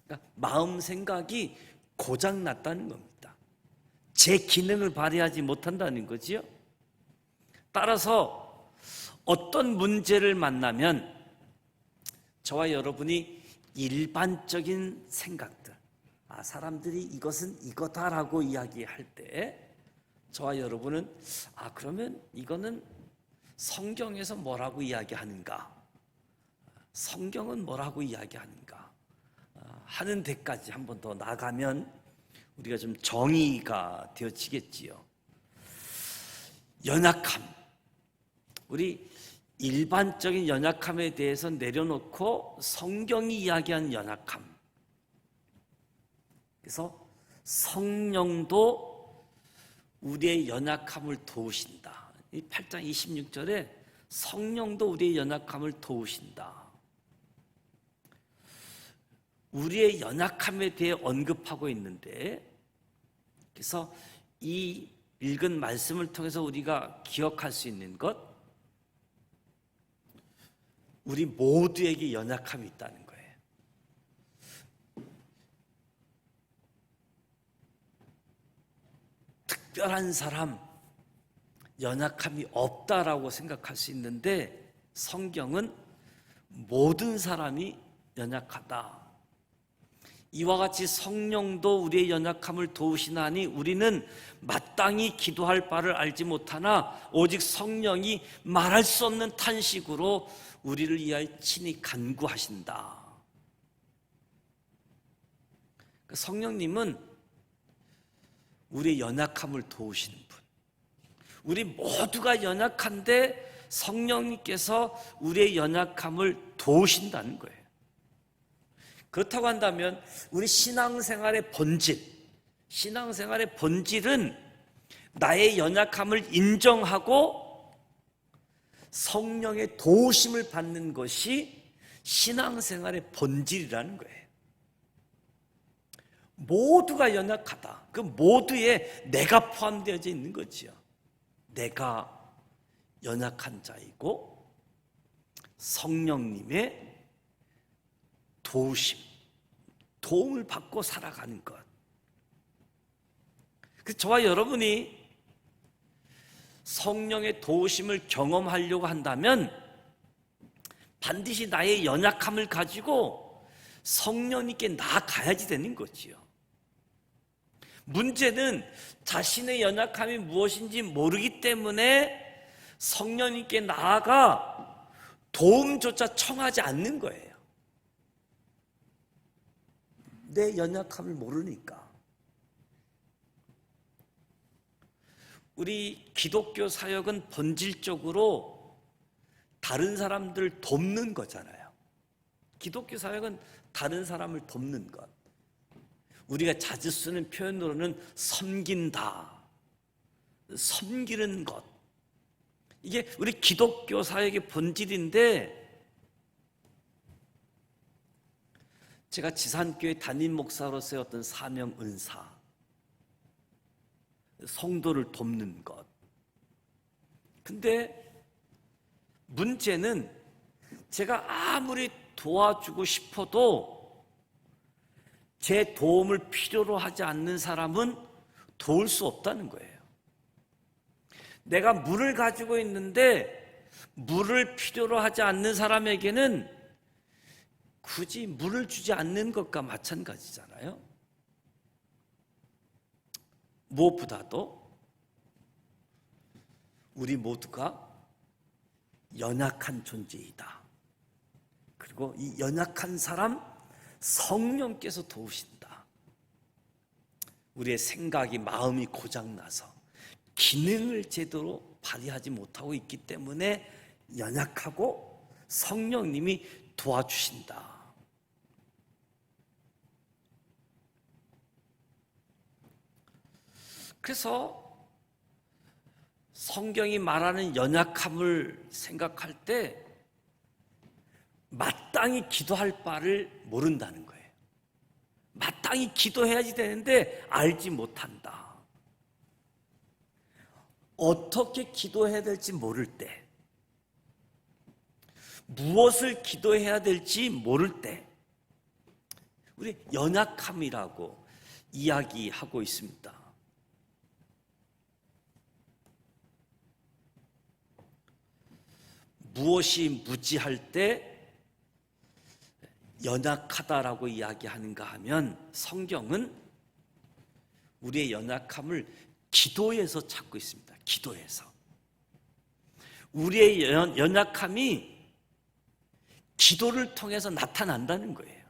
그러니까 마음 생각이 고장났다는 겁니다. 제 기능을 발휘하지 못한다는 거지요. 따라서 어떤 문제를 만나면 저와 여러분이 일반적인 생각들, 사람들이 이것은 이거다라고 이야기할 때 저와 여러분은 그러면 이거는 성경에서 뭐라고 이야기하는가? 성경은 뭐라고 이야기하는가? 하는 데까지 한 번 더 나가면 우리가 좀 정의가 되어지겠지요. 연약함. 우리 일반적인 연약함에 대해서 내려놓고 성경이 이야기하는 연약함. 그래서 성령도 우리의 연약함을 도우신다. 이 8장 26절에 성령도 우리의 연약함을 도우신다. 우리의 연약함에 대해 언급하고 있는데, 그래서 이 읽은 말씀을 통해서 우리가 기억할 수 있는 것, 우리 모두에게 연약함이 있다는 거예요. 특별한 사람, 연약함이 없다라고 생각할 수 있는데 성경은 모든 사람이 연약하다. 이와 같이 성령도 우리의 연약함을 도우시나니 우리는 마땅히 기도할 바를 알지 못하나 오직 성령이 말할 수 없는 탄식으로 우리를 위하여 친히 간구하신다. 성령님은 우리의 연약함을 도우시는 분. 우리 모두가 연약한데 성령님께서 우리의 연약함을 도우신다는 거예요. 그렇다고 한다면 우리 신앙생활의 본질은 나의 연약함을 인정하고 성령의 도우심을 받는 것이 신앙생활의 본질이라는 거예요. 모두가 연약하다. 그 모두에 내가 포함되어져 있는 거지요. 내가 연약한 자이고 성령님의 도움을 받고 살아가는 것. 저와 여러분이 성령의 도우심을 경험하려고 한다면 반드시 나의 연약함을 가지고 성령님께 나아가야지 되는 거지요. 문제는 자신의 연약함이 무엇인지 모르기 때문에 성령님께 나아가 도움조차 청하지 않는 거예요. 내 연약함을 모르니까. 우리 기독교 사역은 본질적으로 다른 사람들 돕는 거잖아요. 기독교 사역은 다른 사람을 돕는 것. 우리가 자주 쓰는 표현으로는 섬긴다, 섬기는 것. 이게 우리 기독교 사역의 본질인데, 제가 지산교회 담임 목사로서의 어떤 사명 은사, 성도를 돕는 것. 근데 문제는 제가 아무리 도와주고 싶어도 제 도움을 필요로 하지 않는 사람은 도울 수 없다는 거예요. 내가 물을 가지고 있는데 물을 필요로 하지 않는 사람에게는 굳이 물을 주지 않는 것과 마찬가지잖아요. 무엇보다도 우리 모두가 연약한 존재이다. 그리고 이 연약한 사람 성령께서 도우신다. 우리의 생각이, 마음이 고장나서 기능을 제대로 발휘하지 못하고 있기 때문에 연약하고 성령님이 도와주신다. 그래서 성경이 말하는 연약함을 생각할 때 마땅히 기도할 바를 모른다는 거예요. 마땅히 기도해야지 되는데 알지 못한다. 어떻게 기도해야 될지 모를 때, 무엇을 기도해야 될지 모를 때 우리 연약함이라고 이야기하고 있습니다. 무엇이 무지할 때 연약하다라고 이야기하는가 하면 성경은 우리의 연약함을 기도에서 찾고 있습니다. 기도에서. 우리의 연약함이 기도를 통해서 나타난다는 거예요.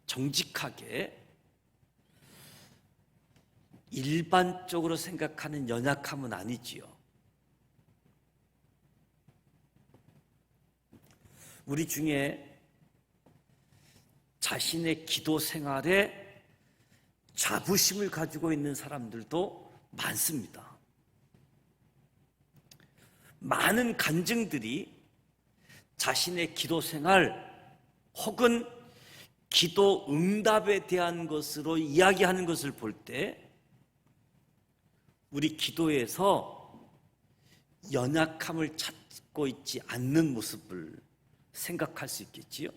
정직하게 일반적으로 생각하는 연약함은 아니지요. 우리 중에 자신의 기도 생활에 자부심을 가지고 있는 사람들도 많습니다. 많은 간증들이 자신의 기도 생활 혹은 기도 응답에 대한 것으로 이야기하는 것을 볼 때 우리 기도에서 연약함을 찾고 있지 않는 모습을 생각할 수 있겠지요.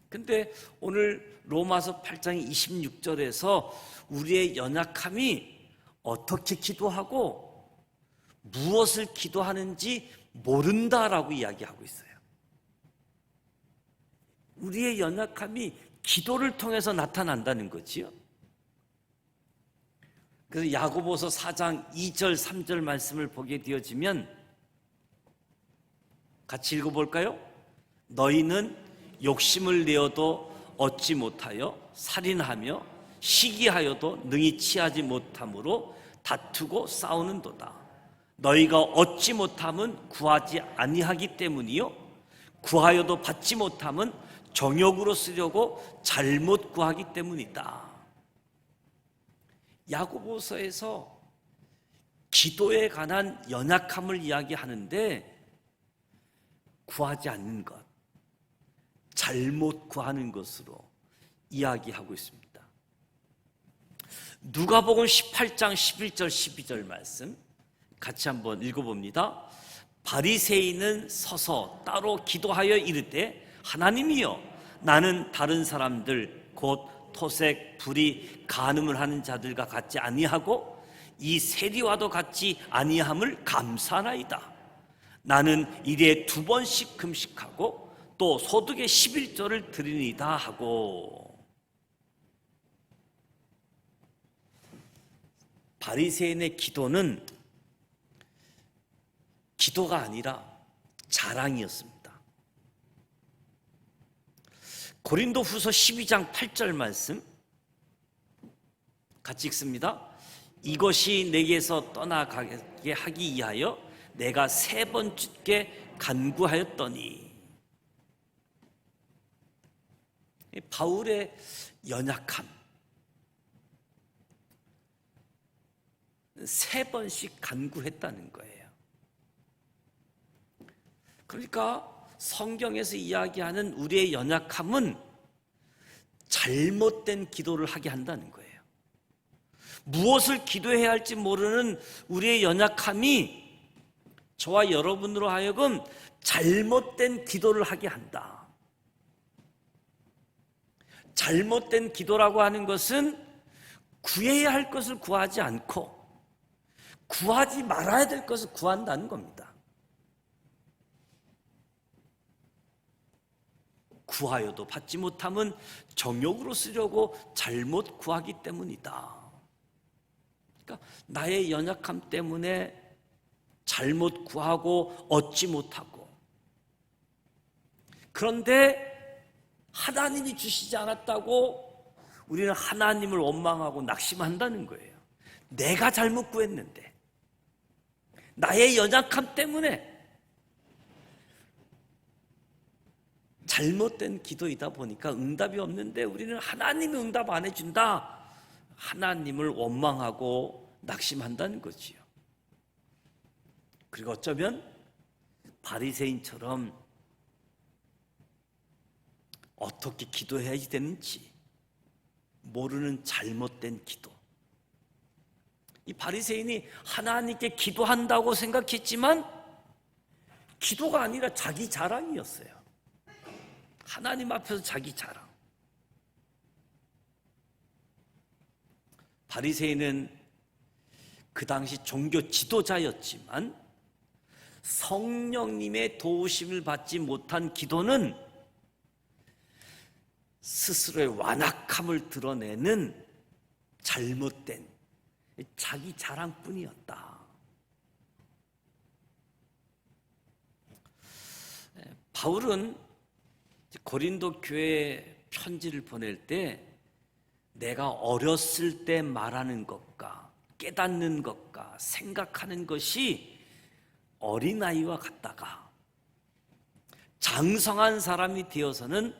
근데 오늘 로마서 8장 26절에서 우리의 연약함이 어떻게 기도하고 무엇을 기도하는지 모른다라고 이야기하고 있어요. 우리의 연약함이 기도를 통해서 나타난다는 거지요. 그래서 야고보서 4장 2절 3절 말씀을 보게 되어지면 같이 읽어볼까요? 너희는 욕심을 내어도 얻지 못하여 살인하며 시기하여도 능히 취하지 못함으로 다투고 싸우는도다. 너희가 얻지 못함은 구하지 아니하기 때문이요 구하여도 받지 못함은 정욕으로 쓰려고 잘못 구하기 때문이다. 야고보서에서 기도에 관한 연약함을 이야기하는데 구하지 않는 것, 잘못 구하는 것으로 이야기하고 있습니다. 누가복음 18장 11절 12절 말씀 같이 한번 읽어봅니다. 바리새인은 서서 따로 기도하여 이르되 하나님이여 나는 다른 사람들 곧 토색, 불이, 간음을 하는 자들과 같지 아니하고 이 세리와도 같지 아니함을 감사하나이다. 나는 일에 2번씩 금식하고 또 소득의 11조를 드리니다 하고. 바리새인의 기도는 기도가 아니라 자랑이었습니다. 고린도후서 12장 8절 말씀 같이 읽습니다. 이것이 내게서 떠나가게 하기 위하여 내가 3번 주께 간구하였더니. 바울의 연약함, 3번씩 간구했다는 거예요. 그러니까 성경에서 이야기하는 우리의 연약함은 잘못된 기도를 하게 한다는 거예요. 무엇을 기도해야 할지 모르는 우리의 연약함이 저와 여러분으로 하여금 잘못된 기도를 하게 한다. 잘못된 기도라고 하는 것은 구해야 할 것을 구하지 않고 구하지 말아야 될 것을 구한다는 겁니다. 구하여도 받지 못함은 정욕으로 쓰려고 잘못 구하기 때문이다. 그러니까 나의 연약함 때문에 잘못 구하고 얻지 못하고, 그런데 하나님이 주시지 않았다고 우리는 하나님을 원망하고 낙심한다는 거예요. 내가 잘못 구했는데, 나의 연약함 때문에 잘못된 기도이다 보니까 응답이 없는데 우리는 하나님이 응답 안 해준다, 하나님을 원망하고 낙심한다는 거지요. 그리고 어쩌면 바리새인처럼 어떻게 기도해야 되는지 모르는 잘못된 기도. 이 바리새인이 하나님께 기도한다고 생각했지만 기도가 아니라 자기 자랑이었어요. 하나님 앞에서 자기 자랑. 바리새인은 그 당시 종교 지도자였지만 성령님의 도우심을 받지 못한 기도는 스스로의 완악함을 드러내는 잘못된 자기 자랑뿐이었다. 바울은 고린도 교회에 편지를 보낼 때 내가 어렸을 때 말하는 것과 깨닫는 것과 생각하는 것이 어린아이와 같다가 장성한 사람이 되어서는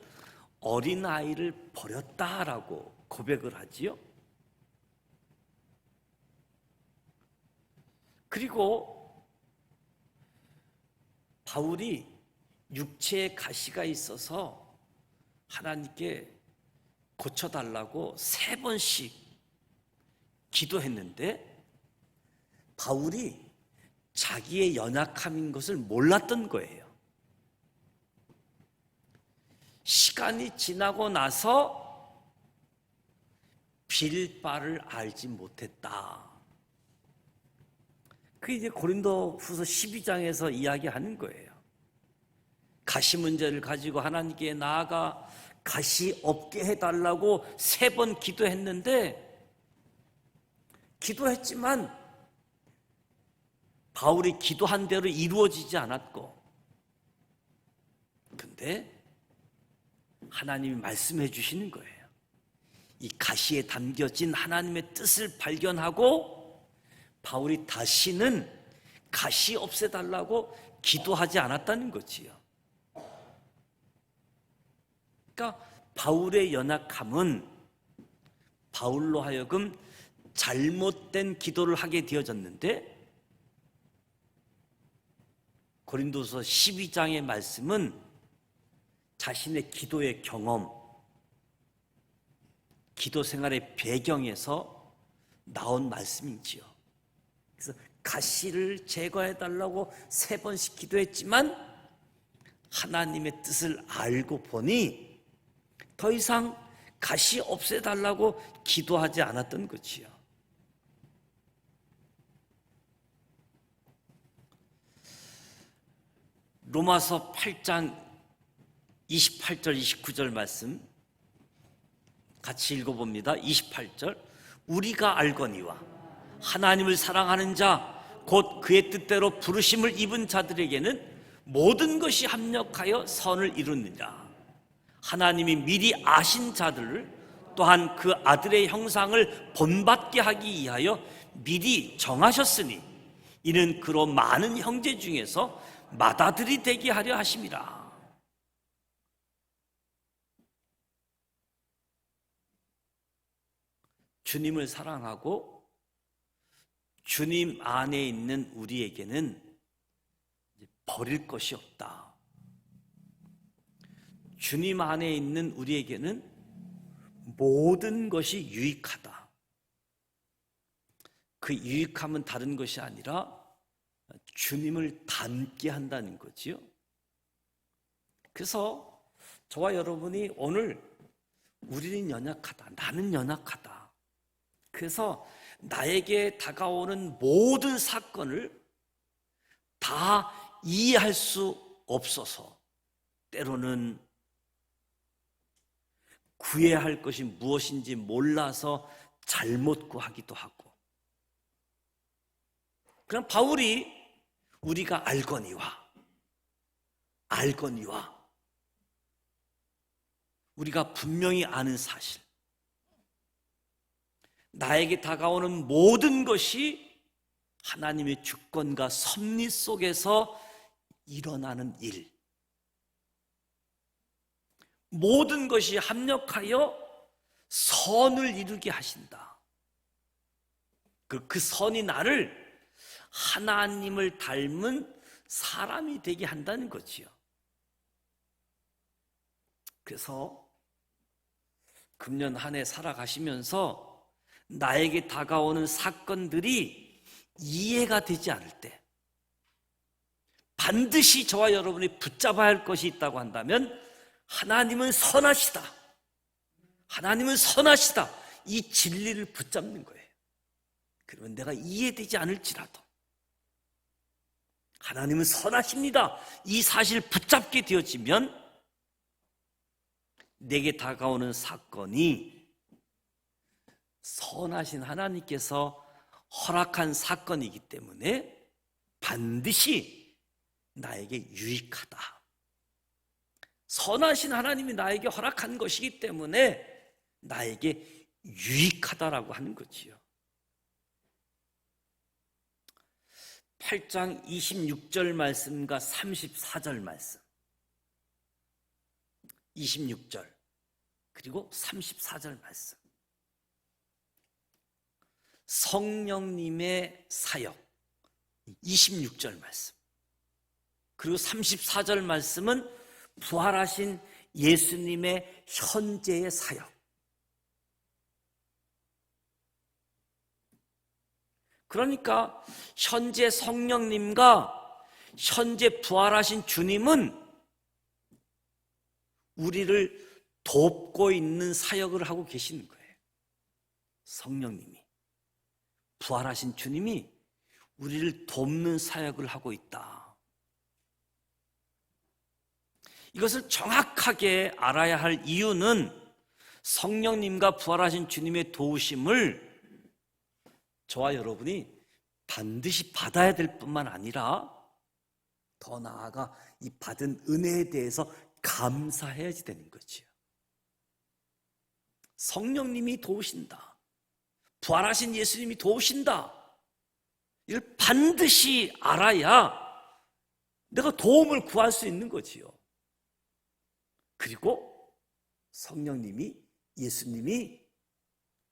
어린아이를 버렸다라고 고백을 하지요. 그리고 바울이 육체에 가시가 있어서 하나님께 고쳐달라고 3번씩 기도했는데 바울이 자기의 연약함인 것을 몰랐던 거예요. 시간이 지나고 나서 빌 바를 알지 못했다. 그게 이제 고린도후서 12장에서 이야기하는 거예요. 가시 문제를 가지고 하나님께 나아가 가시 없게 해달라고 3번 기도했는데, 기도했지만 바울이 기도한 대로 이루어지지 않았고, 근데 하나님이 말씀해 주시는 거예요. 이 가시에 담겨진 하나님의 뜻을 발견하고 바울이 다시는 가시 없애달라고 기도하지 않았다는 거지요. 그러니까 바울의 연약함은 바울로 하여금 잘못된 기도를 하게 되어졌는데, 고린도서 12장의 말씀은 자신의 기도의 경험, 기도 생활의 배경에서 나온 말씀이지요. 그래서 가시를 제거해달라고 3번씩 기도했지만 하나님의 뜻을 알고 보니 더 이상 가시 없애달라고 기도하지 않았던 거지요. 로마서 8장 28절 29절 말씀 같이 읽어봅니다. 28절, 우리가 알거니와 하나님을 사랑하는 자 곧 그의 뜻대로 부르심을 입은 자들에게는 모든 것이 합력하여 선을 이루느니라. 하나님이 미리 아신 자들을 또한 그 아들의 형상을 본받게 하기 위하여 미리 정하셨으니 이는 그로 많은 형제 중에서 맏아들이 되게 하려 하심이라. 주님을 사랑하고 주님 안에 있는 우리에게는 버릴 것이 없다. 주님 안에 있는 우리에게는 모든 것이 유익하다. 그 유익함은 다른 것이 아니라 주님을 닮게 한다는 거지요. 그래서 저와 여러분이 오늘 우리는 연약하다, 나는 연약하다. 그래서 나에게 다가오는 모든 사건을 다 이해할 수 없어서 때로는 구해야 할 것이 무엇인지 몰라서 잘못 구하기도 하고, 그럼 바울이 우리가 알거니와 우리가 분명히 아는 사실, 나에게 다가오는 모든 것이 하나님의 주권과 섭리 속에서 일어나는 일, 모든 것이 합력하여 선을 이루게 하신다. 그 선이 나를 하나님을 닮은 사람이 되게 한다는 거지요. 그래서 금년 한 해 살아가시면서 나에게 다가오는 사건들이 이해가 되지 않을 때 반드시 저와 여러분이 붙잡아야 할 것이 있다고 한다면 하나님은 선하시다, 하나님은 선하시다, 이 진리를 붙잡는 거예요. 그러면 내가 이해되지 않을지라도 하나님은 선하십니다, 이 사실을 붙잡게 되어지면 내게 다가오는 사건이 선하신 하나님께서 허락한 사건이기 때문에 반드시 나에게 유익하다. 선하신 하나님이 나에게 허락한 것이기 때문에 나에게 유익하다라고 하는 거지요. 8장 26절 말씀과 34절 말씀, 26절 그리고 34절 말씀, 성령님의 사역 26절 말씀, 그리고 34절 말씀은 부활하신 예수님의 현재의 사역. 그러니까 현재 성령님과 현재 부활하신 주님은 우리를 돕고 있는 사역을 하고 계시는 거예요. 성령님이, 부활하신 주님이 우리를 돕는 사역을 하고 있다. 이것을 정확하게 알아야 할 이유는 성령님과 부활하신 주님의 도우심을 저와 여러분이 반드시 받아야 될 뿐만 아니라 더 나아가 이 받은 은혜에 대해서 감사해야지 되는 거지요. 성령님이 도우신다, 부활하신 예수님이 도우신다, 이걸 반드시 알아야 내가 도움을 구할 수 있는 거지요. 그리고 성령님이, 예수님이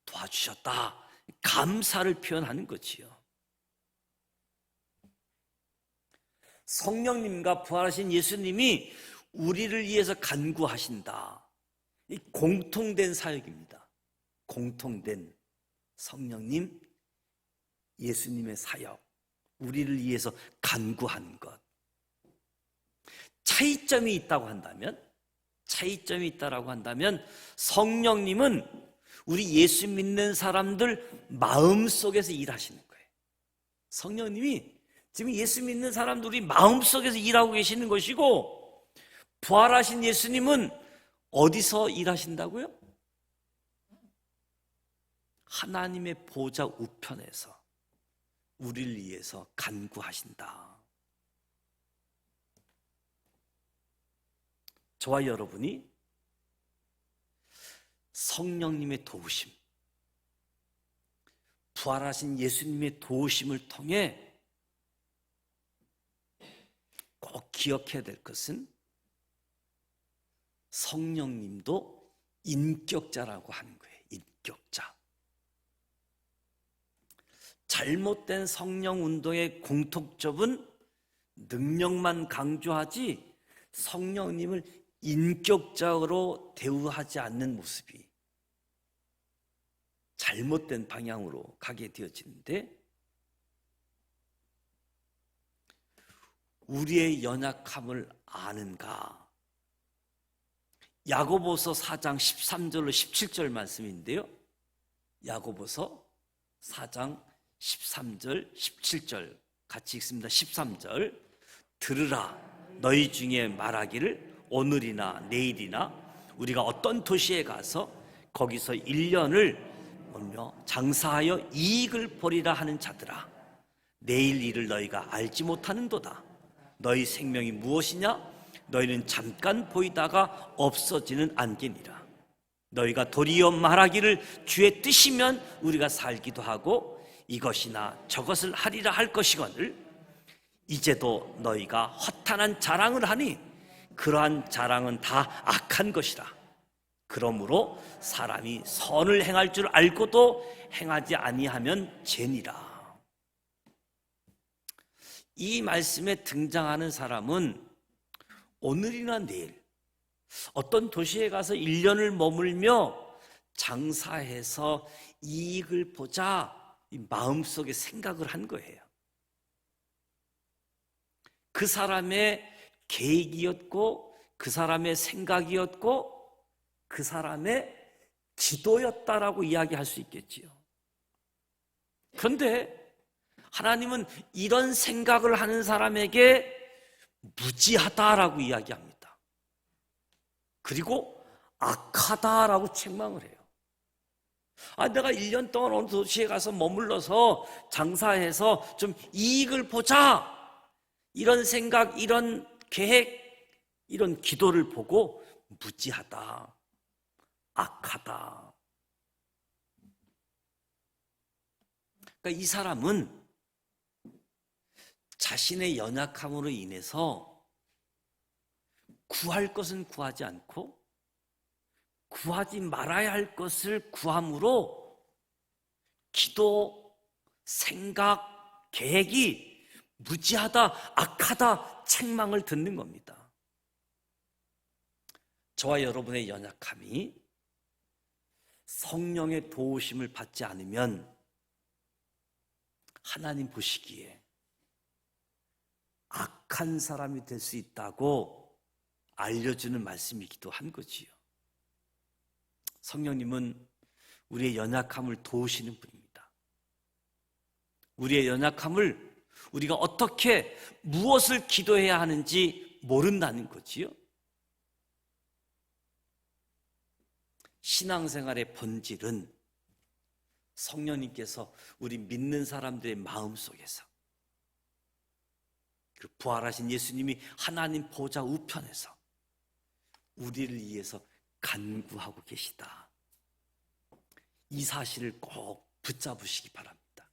도와주셨다, 감사를 표현하는 거지요. 성령님과 부활하신 예수님이 우리를 위해서 간구하신다. 이 공통된 사역입니다. 공통된 성령님, 예수님의 사역, 우리를 위해서 간구하는 것. 차이점이 있다고 한다면 차이점이 있다라고 한다면 성령님은 우리 예수 믿는 사람들 마음속에서 일하시는 거예요. 성령님이 지금 예수 믿는 사람들 우리 마음속에서 일하고 계시는 것이고, 부활하신 예수님은 어디서 일하신다고요? 하나님의 보좌 우편에서 우리를 위해서 간구하신다. 저와 여러분이 성령님의 도우심, 부활하신 예수님의 도우심을 통해 꼭 기억해야 될 것은 성령님도 인격자라고 하는 거예요. 인격자. 잘못된 성령 운동의 공통점은 능력만 강조하지 성령님을 인격적으로 대우하지 않는 모습이 잘못된 방향으로 가게 되어지는데, 우리의 연약함을 아는가? 야고보서 4장 13절로 17절 말씀인데요, 야고보서 4장 13절 17절 같이 읽습니다. 13절, 들으라, 너희 중에 말하기를 오늘이나 내일이나 우리가 어떤 도시에 가서 거기서 1년을 장사하여 이익을 보리라 하는 자들아, 내일 일을 너희가 알지 못하는도다. 너희 생명이 무엇이냐? 너희는 잠깐 보이다가 없어지는 안개니라. 너희가 도리어 말하기를 주의 뜻이면 우리가 살기도 하고 이것이나 저것을 하리라 할 것이거늘, 이제도 너희가 허탄한 자랑을 하니 그러한 자랑은 다 악한 것이라. 그러므로 사람이 선을 행할 줄 알고도 행하지 아니하면 죄니라. 이 말씀에 등장하는 사람은 오늘이나 내일 어떤 도시에 가서 1년을 머물며 장사해서 이익을 보자, 이 마음속에 생각을 한 거예요. 그 사람의 계획이었고, 그 사람의 생각이었고, 그 사람의 기도였다라고 이야기할 수 있겠지요. 그런데 하나님은 이런 생각을 하는 사람에게 무지하다라고 이야기합니다. 그리고 악하다라고 책망을 해요. 내가 1년 동안 어느 도시에 가서 머물러서 장사해서 좀 이익을 보자, 이런 생각, 이런 계획, 이런 기도를 보고 무지하다, 악하다. 그러니까 이 사람은 자신의 연약함으로 인해서 구할 것은 구하지 않고 구하지 말아야 할 것을 구함으로 기도, 생각, 계획이 무지하다, 악하다 책망을 듣는 겁니다. 저와 여러분의 연약함이 성령의 도우심을 받지 않으면 하나님 보시기에 악한 사람이 될 수 있다고 알려주는 말씀이기도 한 거지요. 성령님은 우리의 연약함을 도우시는 분입니다. 우리의 연약함을 우리가 어떻게 무엇을 기도해야 하는지 모른다는 거지요. 신앙생활의 본질은 성령님께서 우리 믿는 사람들의 마음속에서, 그 부활하신 예수님이 하나님 보좌 우편에서 우리를 위해서 간구하고 계시다. 이 사실을 꼭 붙잡으시기 바랍니다.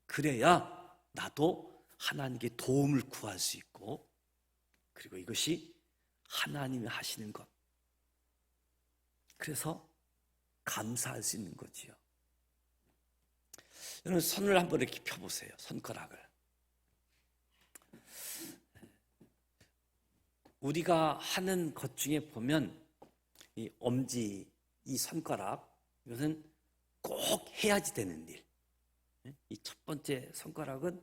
그래야 나도 하나님께 도움을 구할 수 있고, 그리고 이것이 하나님이 하시는 것, 그래서 감사할 수 있는 거지요. 여러분, 손을 한번 이렇게 펴보세요. 손가락을. 우리가 하는 것 중에 보면 이 엄지, 이 손가락, 이것은 꼭 해야지 되는 일. 이 첫 번째 손가락은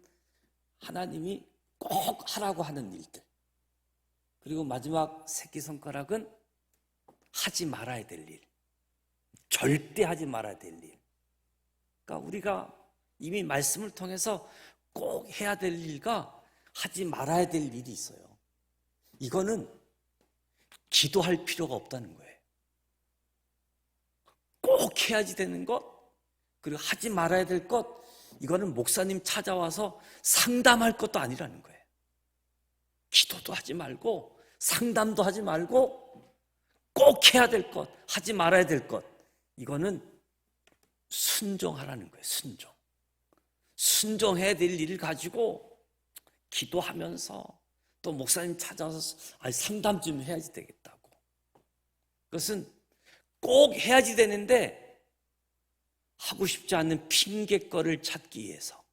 하나님이 꼭 하라고 하는 일들. 그리고 마지막 새끼손가락은 하지 말아야 될 일, 절대 하지 말아야 될 일. 그러니까 우리가 이미 말씀을 통해서 꼭 해야 될 일과 하지 말아야 될 일이 있어요. 이거는 기도할 필요가 없다는 거예요. 꼭 해야지 되는 것, 그리고 하지 말아야 될 것, 이거는 목사님 찾아와서 상담할 것도 아니라는 거예요. 기도도 하지 말고 상담도 하지 말고 꼭 해야 될 것, 하지 말아야 될 것, 이거는 순종하라는 거예요. 순종해야 될 일을 가지고 기도하면서 또 목사님 찾아와서 상담 좀 해야지 되겠다고. 그것은 꼭 해야지 되는데 하고 싶지 않는 핑계거리를 찾기 위해서,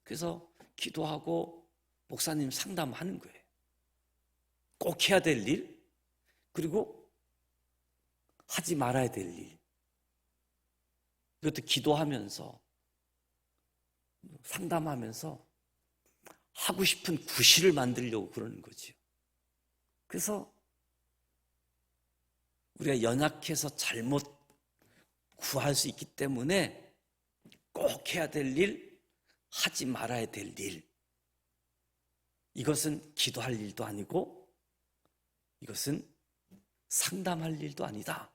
그래서 기도하고 목사님 상담하는 거예요. 꼭 해야 될 일, 그리고 하지 말아야 될 일, 이것도 기도하면서 상담하면서 하고 싶은 구실을 만들려고 그러는 거죠. 그래서 우리가 연약해서 잘못 구할 수 있기 때문에 꼭 해야 될 일, 하지 말아야 될 일, 이것은 기도할 일도 아니고 이것은 상담할 일도 아니다.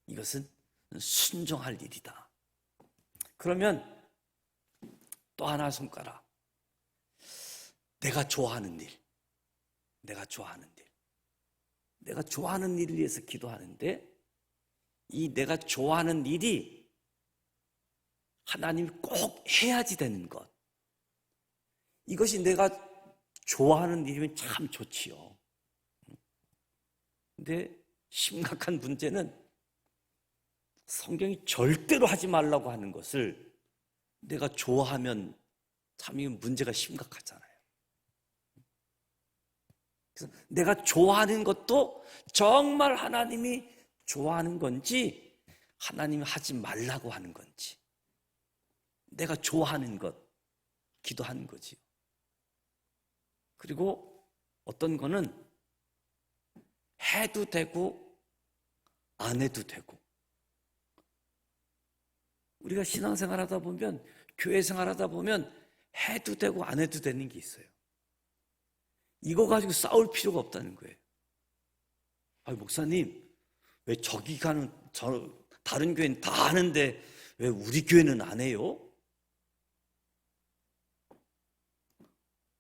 이것은 순종할 일이다. 그러면 또 하나 손가락, 내가 좋아하는 일, 내가 좋아하는 일을 위해서 기도하는데, 이 내가 좋아하는 일이 하나님이 꼭 해야지 되는 것, 이것이 내가 좋아하는 일이면 참 좋지요. 근데 심각한 문제는 성경이 절대로 하지 말라고 하는 것을 내가 좋아하면 참 이건 문제가 심각하잖아요. 그래서 내가 좋아하는 것도 정말 하나님이 좋아하는 건지 하나님이 하지 말라고 하는 건지, 내가 좋아하는 것 기도하는 거지요. 그리고 어떤 거는 해도 되고 안 해도 되고, 우리가 신앙생활 하다 보면, 교회 생활 하다 보면 해도 되고 안 해도 되는 게 있어요. 이거 가지고 싸울 필요가 없다는 거예요. 목사님, 왜 저기 가는 다른 교회는 다 하는데 왜 우리 교회는 안 해요?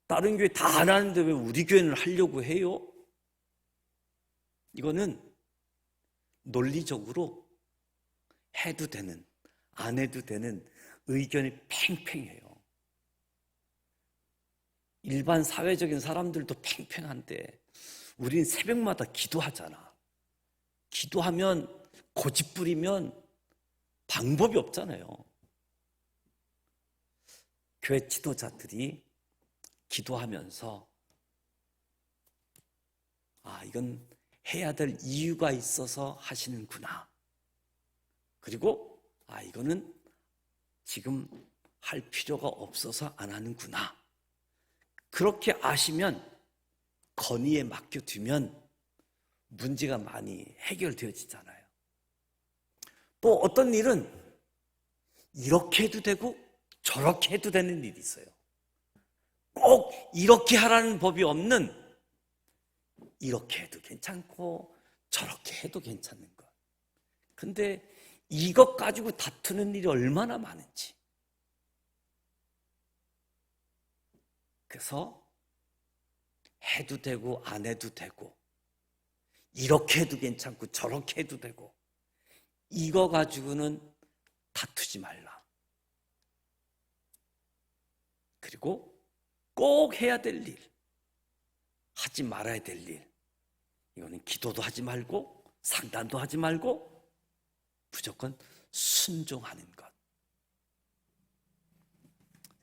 다른 교회 다 안 하는데 왜 우리 교회는 하려고 해요? 이거는 논리적으로 해도 되는, 안 해도 되는 의견이 팽팽해요. 일반 사회적인 사람들도 팽팽한데 우리는 새벽마다 기도하잖아. 기도하면 고집 부리면 방법이 없잖아요. 교회 지도자들이 기도하면서 이건 해야 될 이유가 있어서 하시는구나. 그리고 이거는 지금 할 필요가 없어서 안 하는구나. 그렇게 아시면, 건의에 맡겨두면 문제가 많이 해결되어지잖아요. 또 어떤 일은 이렇게 해도 되고 저렇게 해도 되는 일이 있어요. 꼭 이렇게 하라는 법이 없는, 이렇게 해도 괜찮고 저렇게 해도 괜찮은 것. 근데 이것 가지고 다투는 일이 얼마나 많은지. 그래서 해도 되고 안 해도 되고, 이렇게 해도 괜찮고 저렇게 해도 되고, 이거 가지고는 다투지 말라. 그리고 꼭 해야 될 일, 하지 말아야 될 일, 이거는 기도도 하지 말고 상담도 하지 말고 무조건 순종하는 것.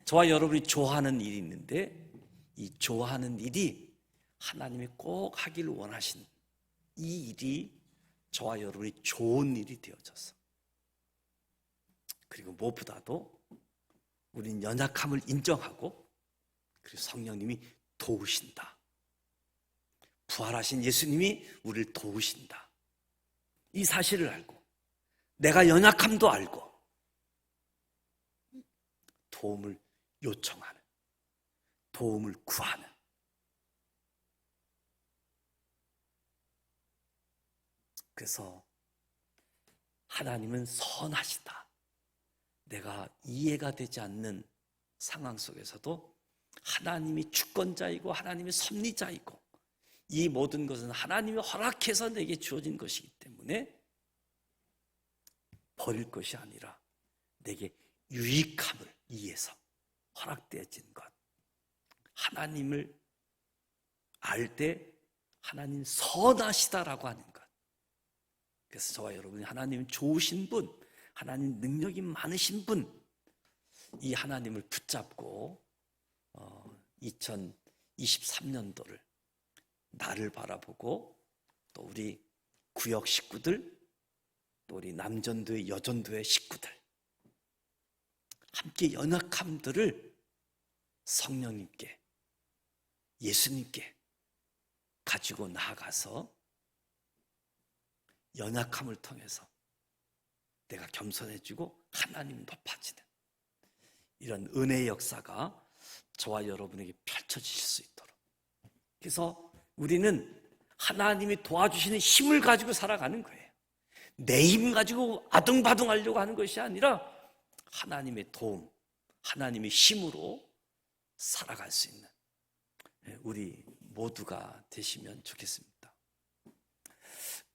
저와 여러분이 좋아하는 일이 있는데, 이 좋아하는 일이 하나님이 꼭 하기를 원하신 이 일이 저와 여러분이 좋은 일이 되어져서, 그리고 무엇보다도 우린 연약함을 인정하고, 그리고 성령님이 도우신다. 부활하신 예수님이 우리를 도우신다. 이 사실을 알고 내가 연약함도 알고 도움을 요청하는, 도움을 구하는, 그래서 하나님은 선하시다. 내가 이해가 되지 않는 상황 속에서도 하나님이 주권자이고 하나님이 섭리자이고 이 모든 것은 하나님이 허락해서 내게 주어진 것이기 때문에 버릴 것이 아니라 내게 유익함을 위해서 허락되어진 것, 하나님을 알 때 하나님 선하시다라고 하는 것. 그래서 저와 여러분이 하나님 좋으신 분, 하나님 능력이 많으신 분, 이 하나님을 붙잡고 2023년도를 나를 바라보고 또 우리 구역 식구들, 또 우리 남전도의 여전도의 식구들 함께 연약함들을 성령님께, 예수님께 가지고 나아가서 연약함을 통해서 내가 겸손해지고 하나님 높아지는 이런 은혜의 역사가 저와 여러분에게 펼쳐지실 수 있도록, 그래서 우리는 하나님이 도와주시는 힘을 가지고 살아가는 거예요. 내 힘 가지고 아등바등 하려고 하는 것이 아니라 하나님의 도움, 하나님의 힘으로 살아갈 수 있는 우리 모두가 되시면 좋겠습니다.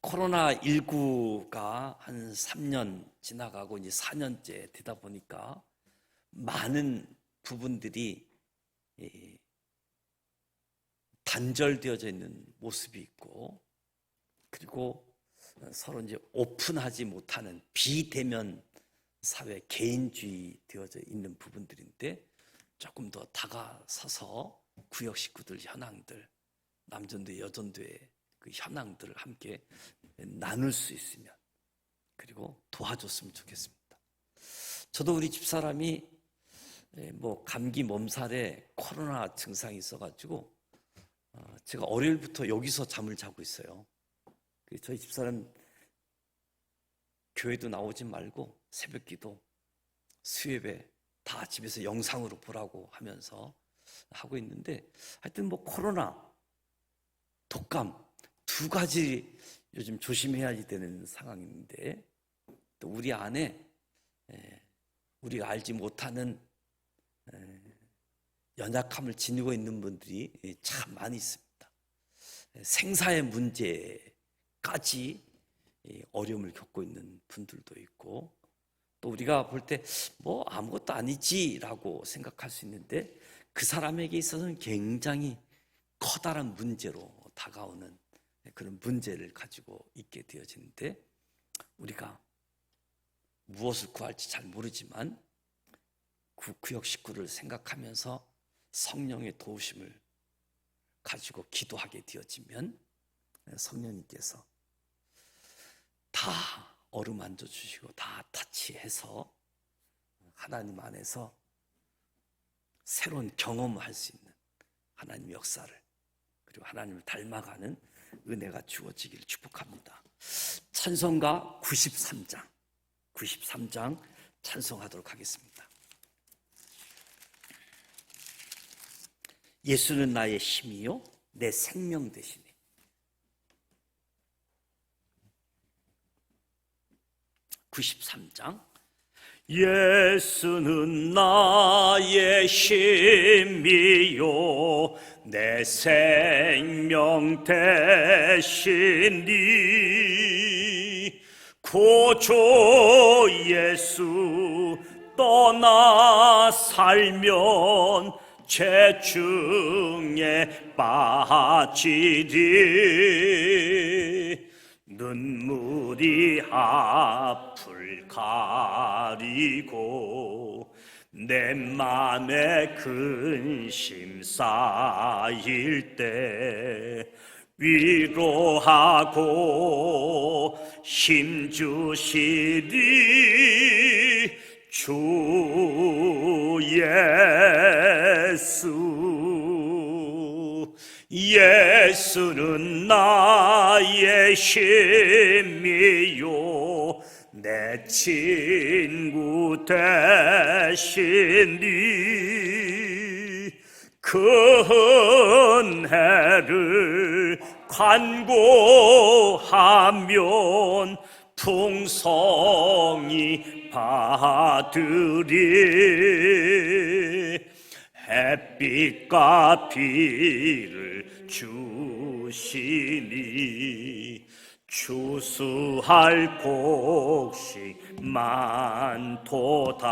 코로나19가 한 3년 지나가고 이제 4년째 되다 보니까 많은 부분들이 단절되어져 있는 모습이 있고, 그리고 서로 이제 오픈하지 못하는 비대면 사회, 개인주의 되어져 있는 부분들인데 조금 더 다가서서 구역 식구들 현황들, 남전도 여전도의 그 현황들을 함께 나눌 수 있으면, 그리고 도와줬으면 좋겠습니다. 저도 우리 집사람이 뭐 감기 몸살에 코로나 증상이 있어가지고 제가 월요일부터 여기서 잠을 자고 있어요. 저희 집사람 교회도 나오지 말고 새벽기도, 수예배 다 집에서 영상으로 보라고 하면서 하고 있는데, 하여튼 뭐 코로나, 독감 두 가지 요즘 조심해야 되는 상황인데, 또 우리 안에 우리가 알지 못하는 연약함을 지니고 있는 분들이 참 많이 있습니다. 생사의 문제까지 어려움을 겪고 있는 분들도 있고, 또 우리가 볼 때 뭐 아무것도 아니지라고 생각할 수 있는데 그 사람에게 있어서는 굉장히 커다란 문제로 다가오는 그런 문제를 가지고 있게 되어지는데, 우리가 무엇을 구할지 잘 모르지만 구역 식구를 생각하면서 성령의 도우심을 가지고 기도하게 되어지면 성령님께서 다 어루만져 주시고 다 터치해서 하나님 안에서 새로운 경험을 할 수 있는 하나님 역사를, 그리고 하나님을 닮아가는 은혜가 주어지기를 축복합니다. 찬송가 93장 찬송하도록 하겠습니다. 예수는 나의 힘이요 내 생명 되시니. 예수는 나의 힘이요 내 생명 되시니. 구주 예수 떠나 살면 죄 중에 빠지리. 눈물이 앞을 가리고 내 맘에 근심 쌓일 때 위로하고 힘 주시리 주 예수. 예수는 나의 힘이요 내 친구 되시니 그 은혜를 간구하면 풍성히 받으리 햇빛과 비를 주시니 추수할 곡식 많도다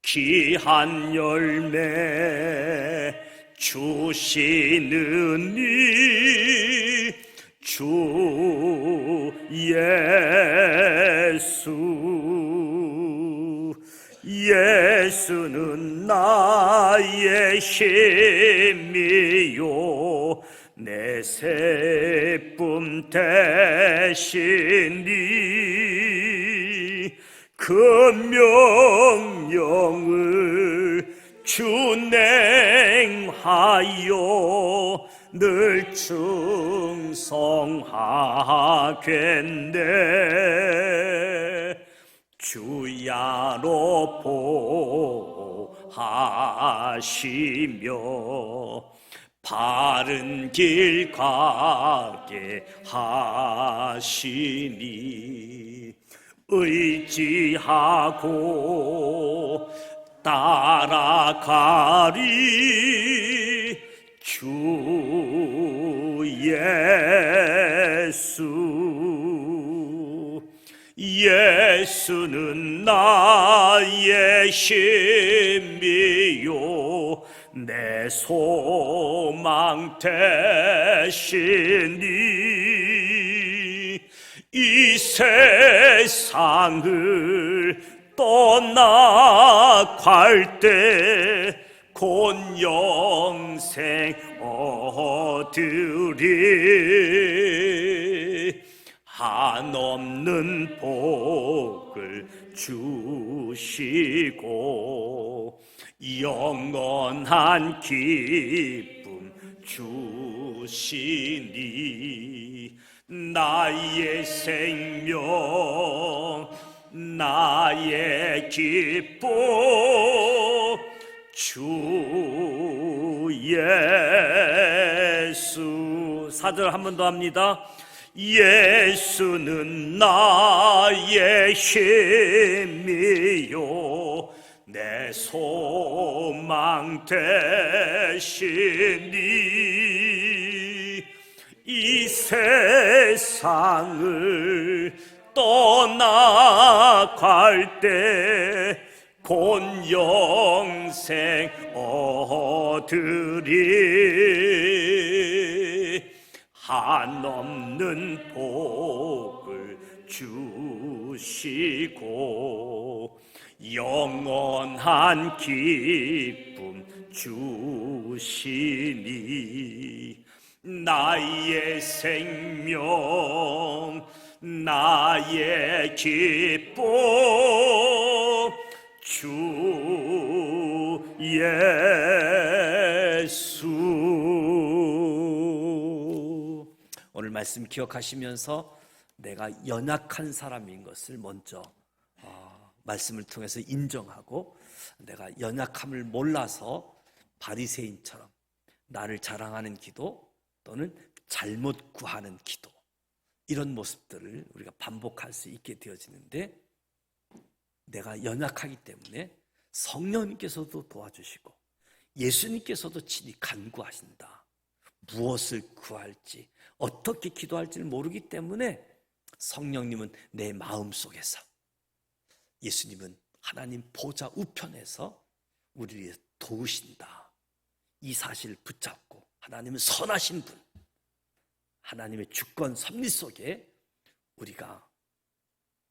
귀한 열매 주시느니 주 예수는 나의 힘이요 내 세쁨 되시니 그 명령을 준행하여 늘 충성하겠네 주야로 보호하시며 바른 길 가게 하시니 의지하고 따라가리 주 예수는 나의 힘이요 내 소망 되시니 이 세상을 떠나갈 때 곧 영생 얻으리 한없는 복을 주시고 영원한 기쁨 주시니 나의 생명 나의 기쁨 주 예수 4절 한 번 더 합니다. 예수는 나의 힘이요 내 소망 되시니 이 세상을 떠나갈 때 곧 영생 얻으리 한없는 복을 주시고 영원한 기쁨 주시니 나의 생명 나의 기쁨 주 예수. 오늘 말씀 기억하시면서 내가 연약한 사람인 것을 먼저 말씀을 통해서 인정하고 내가 연약함을 몰라서 바리새인처럼 나를 자랑하는 기도 또는 잘못 구하는 기도 이런 모습들을 우리가 반복할 수 있게 되어지는데 내가 연약하기 때문에 성령님께서도 도와주시고 예수님께서도 친히 간구하신다. 무엇을 구할지 어떻게 기도할지를 모르기 때문에 성령님은 내 마음속에서 예수님은 하나님 보좌 우편에서 우리를 도우신다. 이 사실을 붙잡고 하나님은 선하신 분 하나님의 주권 섭리 속에 우리가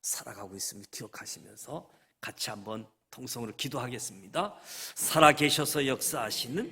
살아가고 있음을 기억하시면서 같이 한번 통성으로 기도하겠습니다. 살아계셔서 역사하시는